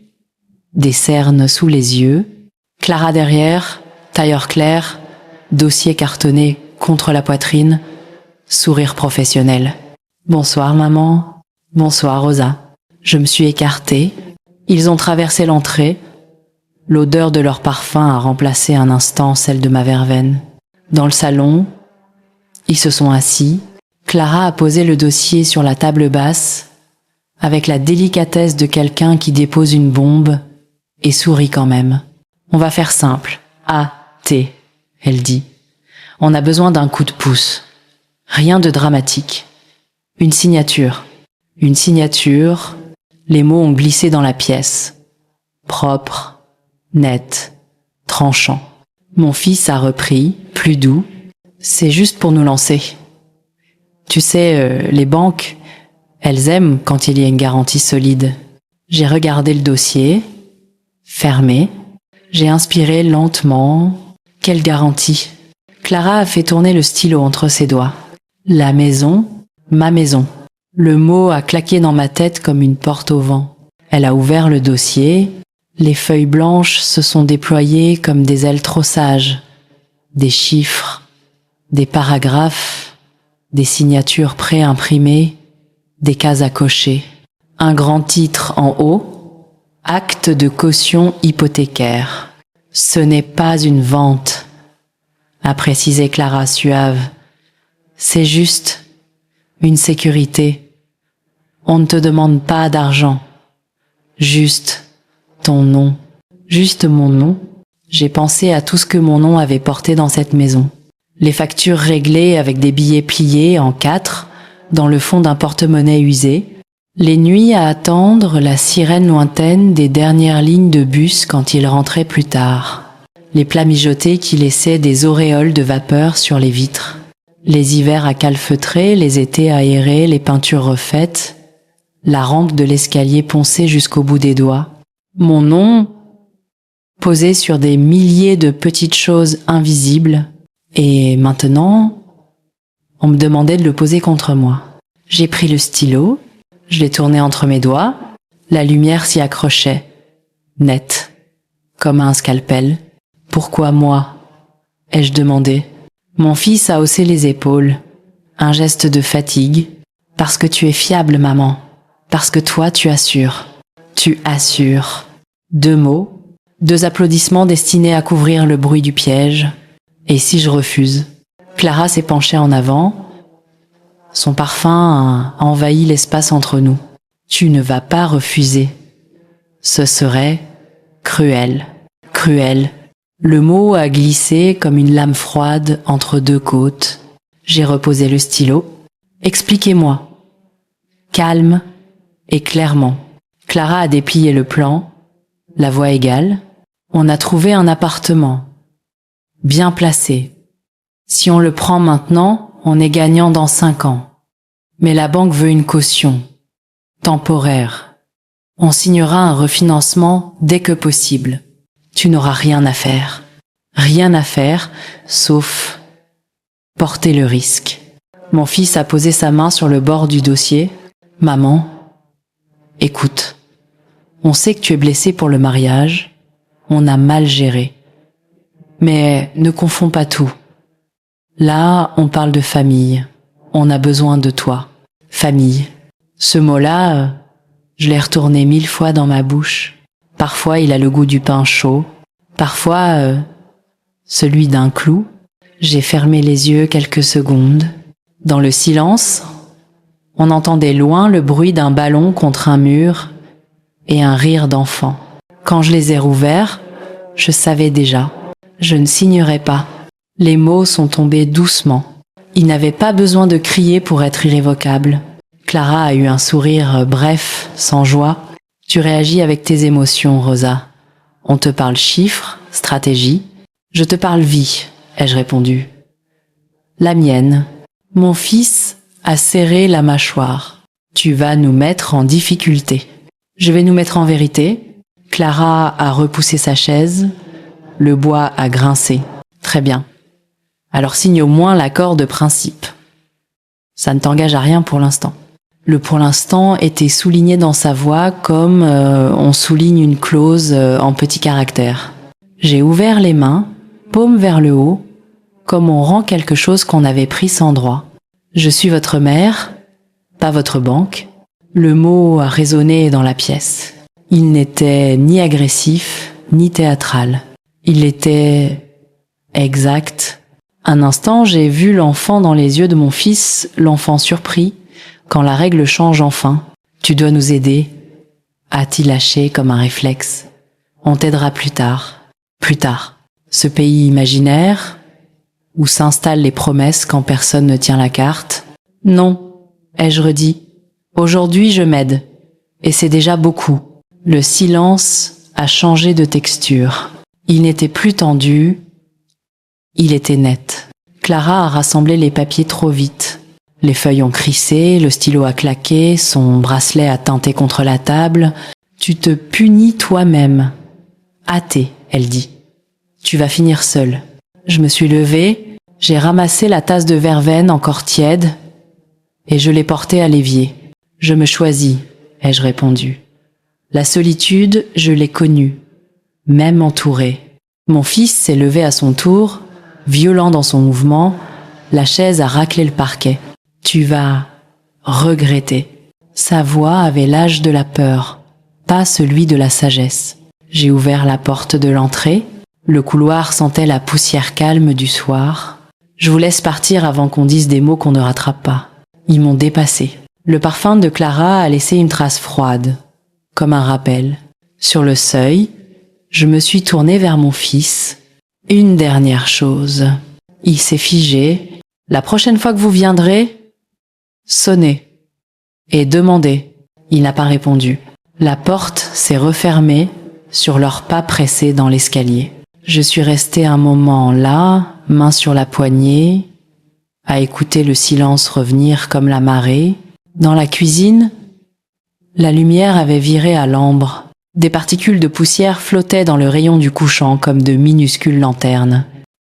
S1: des cernes sous les yeux, Clara derrière, tailleur clair, dossier cartonné contre la poitrine, sourire professionnel. Bonsoir maman, bonsoir Rosa. Je me suis écartée, ils ont traversé l'entrée, l'odeur de leur parfum a remplacé un instant celle de ma verveine. Dans le salon, ils se sont assis, Clara a posé le dossier sur la table basse, avec la délicatesse de quelqu'un qui dépose une bombe et sourit quand même. On va faire simple. A-T, elle dit. On a besoin d'un coup de pouce. Rien de dramatique. Une signature. Une signature. Les mots ont glissé dans la pièce. Propre, net, tranchant. Mon fils a repris, plus doux. C'est juste pour nous lancer. Tu sais, les banques, elles aiment quand il y a une garantie solide. J'ai regardé le dossier, fermé. J'ai inspiré lentement. Quelle garantie! Clara a fait tourner le stylo entre ses doigts. La maison, ma maison. Le mot a claqué dans ma tête comme une porte au vent. Elle a ouvert le dossier. Les feuilles blanches se sont déployées comme des ailes trop sages. Des chiffres, des paragraphes, des signatures pré-imprimées, des cases à cocher, un grand titre en haut, acte de caution hypothécaire. Ce n'est pas une vente, a précisé Clara suave. C'est juste une sécurité. On ne te demande pas d'argent. Juste ton nom. Juste mon nom. J'ai pensé à tout ce que mon nom avait porté dans cette maison. Les factures réglées avec des billets pliés en 4 dans le fond d'un porte-monnaie usé. Les nuits à attendre la sirène lointaine des dernières lignes de bus quand il rentrait plus tard. Les plats mijotés qui laissaient des auréoles de vapeur sur les vitres. Les hivers à calfeutrer, les étés aérés, les peintures refaites. La rampe de l'escalier poncée jusqu'au bout des doigts. Mon nom, posé sur des milliers de petites choses invisibles. Et maintenant, on me demandait de le poser contre moi. J'ai pris le stylo, je l'ai tourné entre mes doigts, la lumière s'y accrochait, nette, comme un scalpel. Pourquoi moi? Ai-je demandé. Mon fils a haussé les épaules, un geste de fatigue. Parce que tu es fiable, maman. Parce que toi, tu assures. Tu assures. 2 mots, 2 applaudissements destinés à couvrir le bruit du piège. Et si je refuse? Clara s'est penchée en avant. Son parfum a envahi l'espace entre nous. Tu ne vas pas refuser. Ce serait cruel. Cruel. Le mot a glissé comme une lame froide entre 2 côtes. J'ai reposé le stylo. Expliquez-moi. Calme et clairement. Clara a déplié le plan, la voix égale. On a trouvé un appartement. Bien placé. Si on le prend maintenant, on est gagnant dans 5 ans. Mais la banque veut une caution. Temporaire. On signera un refinancement dès que possible. Tu n'auras rien à faire. Rien à faire, sauf porter le risque. Mon fils a posé sa main sur le bord du dossier. Maman, écoute, on sait que tu es blessée pour le mariage. On a mal géré. Mais ne confonds pas tout. Là, on parle de famille. On a besoin de toi. Famille. Ce mot-là, je l'ai retourné 1000 fois dans ma bouche. Parfois, il a le goût du pain chaud. Parfois, celui d'un clou. J'ai fermé les yeux quelques secondes. Dans le silence, on entendait loin le bruit d'un ballon contre un mur et un rire d'enfant. Quand je les ai rouverts, je savais déjà. Je ne signerai pas. Les mots sont tombés doucement. Ils n'avaient pas besoin de crier pour être irrévocables. Clara a eu un sourire bref, sans joie. Tu réagis avec tes émotions, Rosa. On te parle chiffres, stratégie. Je te parle vie, ai-je répondu. La mienne. Mon fils a serré la mâchoire. Tu vas nous mettre en difficulté. Je vais nous mettre en vérité. Clara a repoussé sa chaise. Le bois a grincé. Très bien. Alors signe au moins l'accord de principe. Ça ne t'engage à rien pour l'instant. Le pour l'instant était souligné dans sa voix comme on souligne une clause en petits caractères. J'ai ouvert les mains, paume vers le haut, comme on rend quelque chose qu'on avait pris sans droit. Je suis votre mère, pas votre banque. Le mot a résonné dans la pièce. Il n'était ni agressif, ni théâtral. Il était exact. Un instant, j'ai vu l'enfant dans les yeux de mon fils, l'enfant surpris, quand la règle change enfin. Tu dois nous aider, a-t-il lâché comme un réflexe. On t'aidera plus tard. Plus tard. Ce pays imaginaire, où s'installent les promesses quand personne ne tient la carte. Non, ai-je redit. Aujourd'hui, je m'aide. Et c'est déjà beaucoup. Le silence a changé de texture. Il n'était plus tendu, il était net. Clara a rassemblé les papiers trop vite. Les feuilles ont crissé, le stylo a claqué, son bracelet a tinté contre la table. Tu te punis toi-même. Hâtée, elle dit. Tu vas finir seule. Je me suis levée, j'ai ramassé la tasse de verveine encore tiède et je l'ai portée à l'évier. Je me choisis, ai-je répondu. La solitude, je l'ai connue, même entourée. Mon fils s'est levé à son tour, violent dans son mouvement, la chaise a raclé le parquet. Tu vas regretter. Sa voix avait l'âge de la peur, pas celui de la sagesse. J'ai ouvert la porte de l'entrée. Le couloir sentait la poussière calme du soir. Je vous laisse partir avant qu'on dise des mots qu'on ne rattrape pas. Ils m'ont dépassé. Le parfum de Clara a laissé une trace froide, comme un rappel. Sur le seuil, je me suis tournée vers mon fils. Une dernière chose. Il s'est figé. La prochaine fois que vous viendrez, sonnez et demandez. Il n'a pas répondu. La porte s'est refermée sur leurs pas pressés dans l'escalier. Je suis restée un moment là, main sur la poignée, à écouter le silence revenir comme la marée. Dans la cuisine, la lumière avait viré à l'ambre. Des particules de poussière flottaient dans le rayon du couchant comme de minuscules lanternes.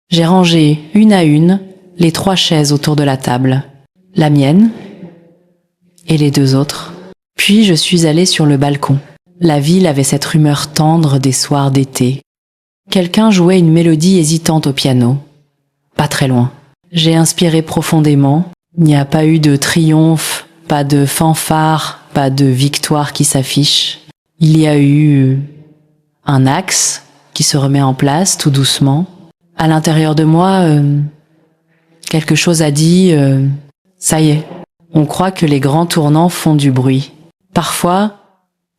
S1: J'ai rangé, une à une, les 3 chaises autour de la table. La mienne et les 2 autres. Puis je suis allée sur le balcon. La ville avait cette rumeur tendre des soirs d'été. Quelqu'un jouait une mélodie hésitante au piano. Pas très loin. J'ai inspiré profondément. Il n'y a pas eu de triomphe, pas de fanfare, pas de victoire qui s'affiche. Il y a eu un axe qui se remet en place tout doucement. À l'intérieur de moi, quelque chose a dit ça y est. On croit que les grands tournants font du bruit. Parfois,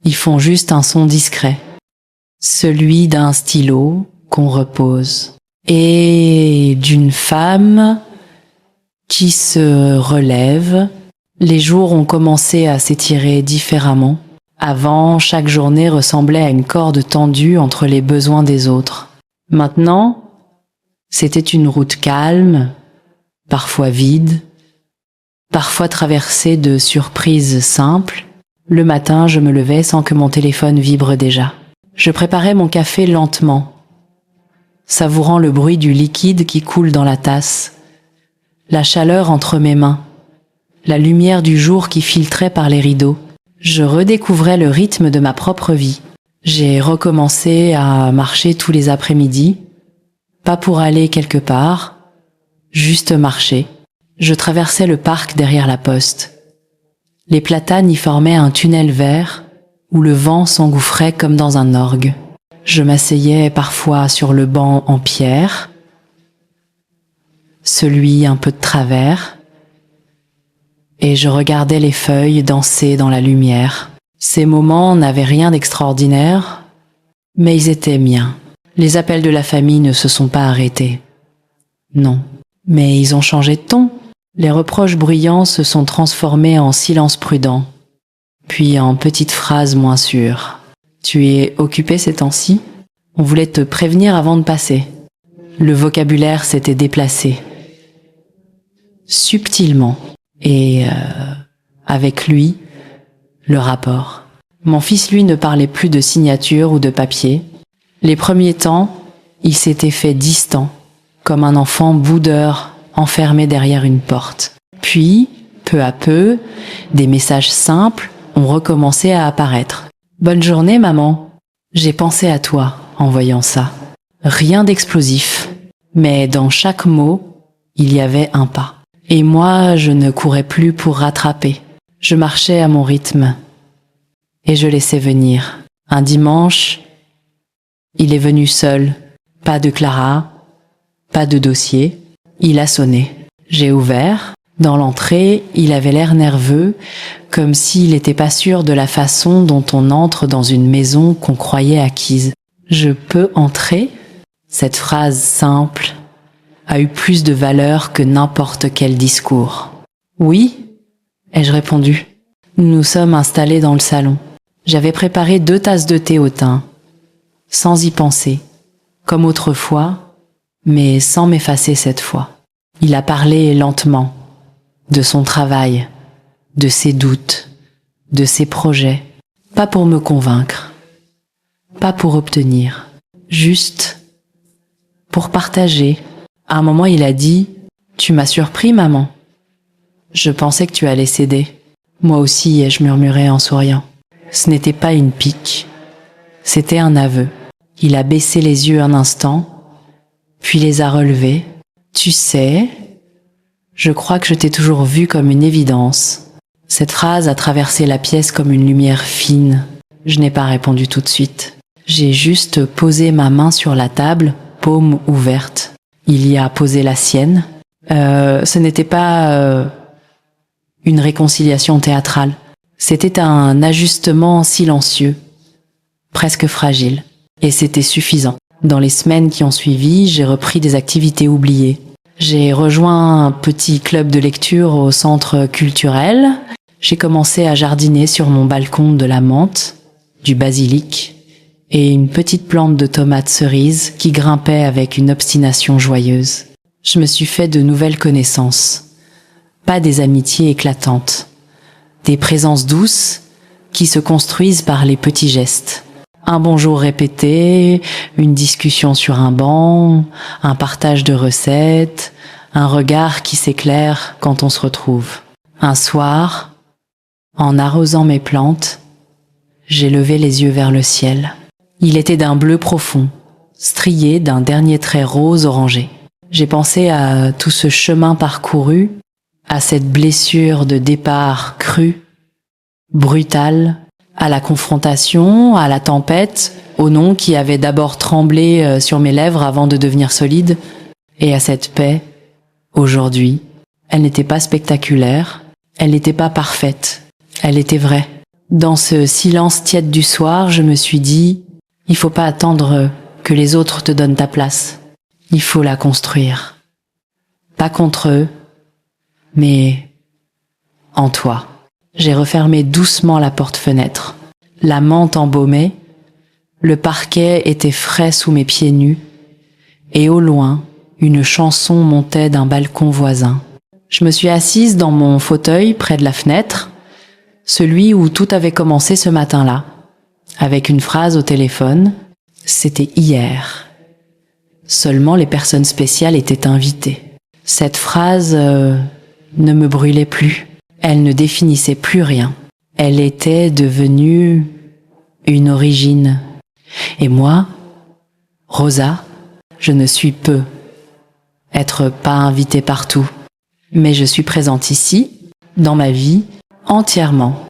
S1: ils font juste un son discret. Celui d'un stylo qu'on repose. Et d'une femme qui se relève. Les jours ont commencé à s'étirer différemment. Avant, chaque journée ressemblait à une corde tendue entre les besoins des autres. Maintenant, c'était une route calme, parfois vide, parfois traversée de surprises simples. Le matin, je me levais sans que mon téléphone vibre déjà. Je préparais mon café lentement, savourant le bruit du liquide qui coule dans la tasse, la chaleur entre mes mains, la lumière du jour qui filtrait par les rideaux. Je redécouvrais le rythme de ma propre vie. J'ai recommencé à marcher tous les après-midi, pas pour aller quelque part, juste marcher. Je traversais le parc derrière la poste. Les platanes y formaient un tunnel vert où le vent s'engouffrait comme dans un orgue. Je m'asseyais parfois sur le banc en pierre, celui un peu de travers, et je regardais les feuilles danser dans la lumière. Ces moments n'avaient rien d'extraordinaire, mais ils étaient miens. Les appels de la famille ne se sont pas arrêtés. Non, mais ils ont changé de ton. Les reproches bruyants se sont transformés en silence prudent, puis en petites phrases moins sûres. Tu es occupé ces temps-ci ? On voulait te prévenir avant de passer. Le vocabulaire s'était déplacé. Subtilement. Et avec lui, le rapport. Mon fils, lui, ne parlait plus de signature ou de papier. Les premiers temps, il s'était fait distant, comme un enfant boudeur enfermé derrière une porte. Puis, peu à peu, des messages simples ont recommencé à apparaître. « Bonne journée, maman. J'ai pensé à toi en voyant ça. » Rien d'explosif, mais dans chaque mot, il y avait un pas. Et moi, je ne courais plus pour rattraper. Je marchais à mon rythme. Et je laissais venir. Un dimanche, il est venu seul. Pas de Clara, pas de dossier. Il a sonné. J'ai ouvert. Dans l'entrée, il avait l'air nerveux, comme s'il n'était pas sûr de la façon dont on entre dans une maison qu'on croyait acquise. « Je peux entrer ?» Cette phrase simple a eu plus de valeur que n'importe quel discours. « Oui ?» ai-je répondu. Nous nous sommes installés dans le salon. J'avais préparé 2 tasses de thé au thym, sans y penser, comme autrefois, mais sans m'effacer cette fois. Il a parlé lentement, de son travail, de ses doutes, de ses projets, pas pour me convaincre, pas pour obtenir, juste pour partager. À un moment, il a dit « Tu m'as surpris, maman. Je pensais que tu allais céder. » Moi aussi, ai-je murmuré en souriant. Ce n'était pas une pique, c'était un aveu. Il a baissé les yeux un instant, puis les a relevés. « Tu sais, je crois que je t'ai toujours vu comme une évidence. Cette phrase a traversé la pièce comme une lumière fine. Je n'ai pas répondu tout de suite. J'ai juste posé ma main sur la table, paume ouverte. Il y a posé la sienne. Ce n'était pas une réconciliation théâtrale. C'était un ajustement silencieux, presque fragile. Et c'était suffisant. Dans les semaines qui ont suivi, j'ai repris des activités oubliées. J'ai rejoint un petit club de lecture au centre culturel. J'ai commencé à jardiner sur mon balcon de la menthe, du basilic et une petite plante de tomates cerises qui grimpait avec une obstination joyeuse. Je me suis fait de nouvelles connaissances. Pas des amitiés éclatantes. Des présences douces qui se construisent par les petits gestes. Un bonjour répété, une discussion sur un banc, un partage de recettes, un regard qui s'éclaire quand on se retrouve. Un soir, en arrosant mes plantes, j'ai levé les yeux vers le ciel. Il était d'un bleu profond, strié d'un dernier trait rose orangé. J'ai pensé à tout ce chemin parcouru, à cette blessure de départ crue, brutale, à la confrontation, à la tempête, au nom qui avait d'abord tremblé sur mes lèvres avant de devenir solide, et à cette paix, aujourd'hui. Elle n'était pas spectaculaire, elle n'était pas parfaite, elle était vraie. Dans ce silence tiède du soir, je me suis dit, il faut pas attendre que les autres te donnent ta place. Il faut la construire. Pas contre eux, mais en toi. J'ai refermé doucement la porte-fenêtre. La menthe embaumait, le parquet était frais sous mes pieds nus, et au loin, une chanson montait d'un balcon voisin. Je me suis assise dans mon fauteuil près de la fenêtre, celui où tout avait commencé ce matin-là, avec une phrase au téléphone. C'était hier. Seulement les personnes spéciales étaient invitées. Cette phrase ne me brûlait plus. Elle ne définissait plus rien. Elle était devenue une origine. Et moi, Rosa, je ne suis peu être pas invitée partout. Mais je suis présente ici, dans ma vie, entièrement.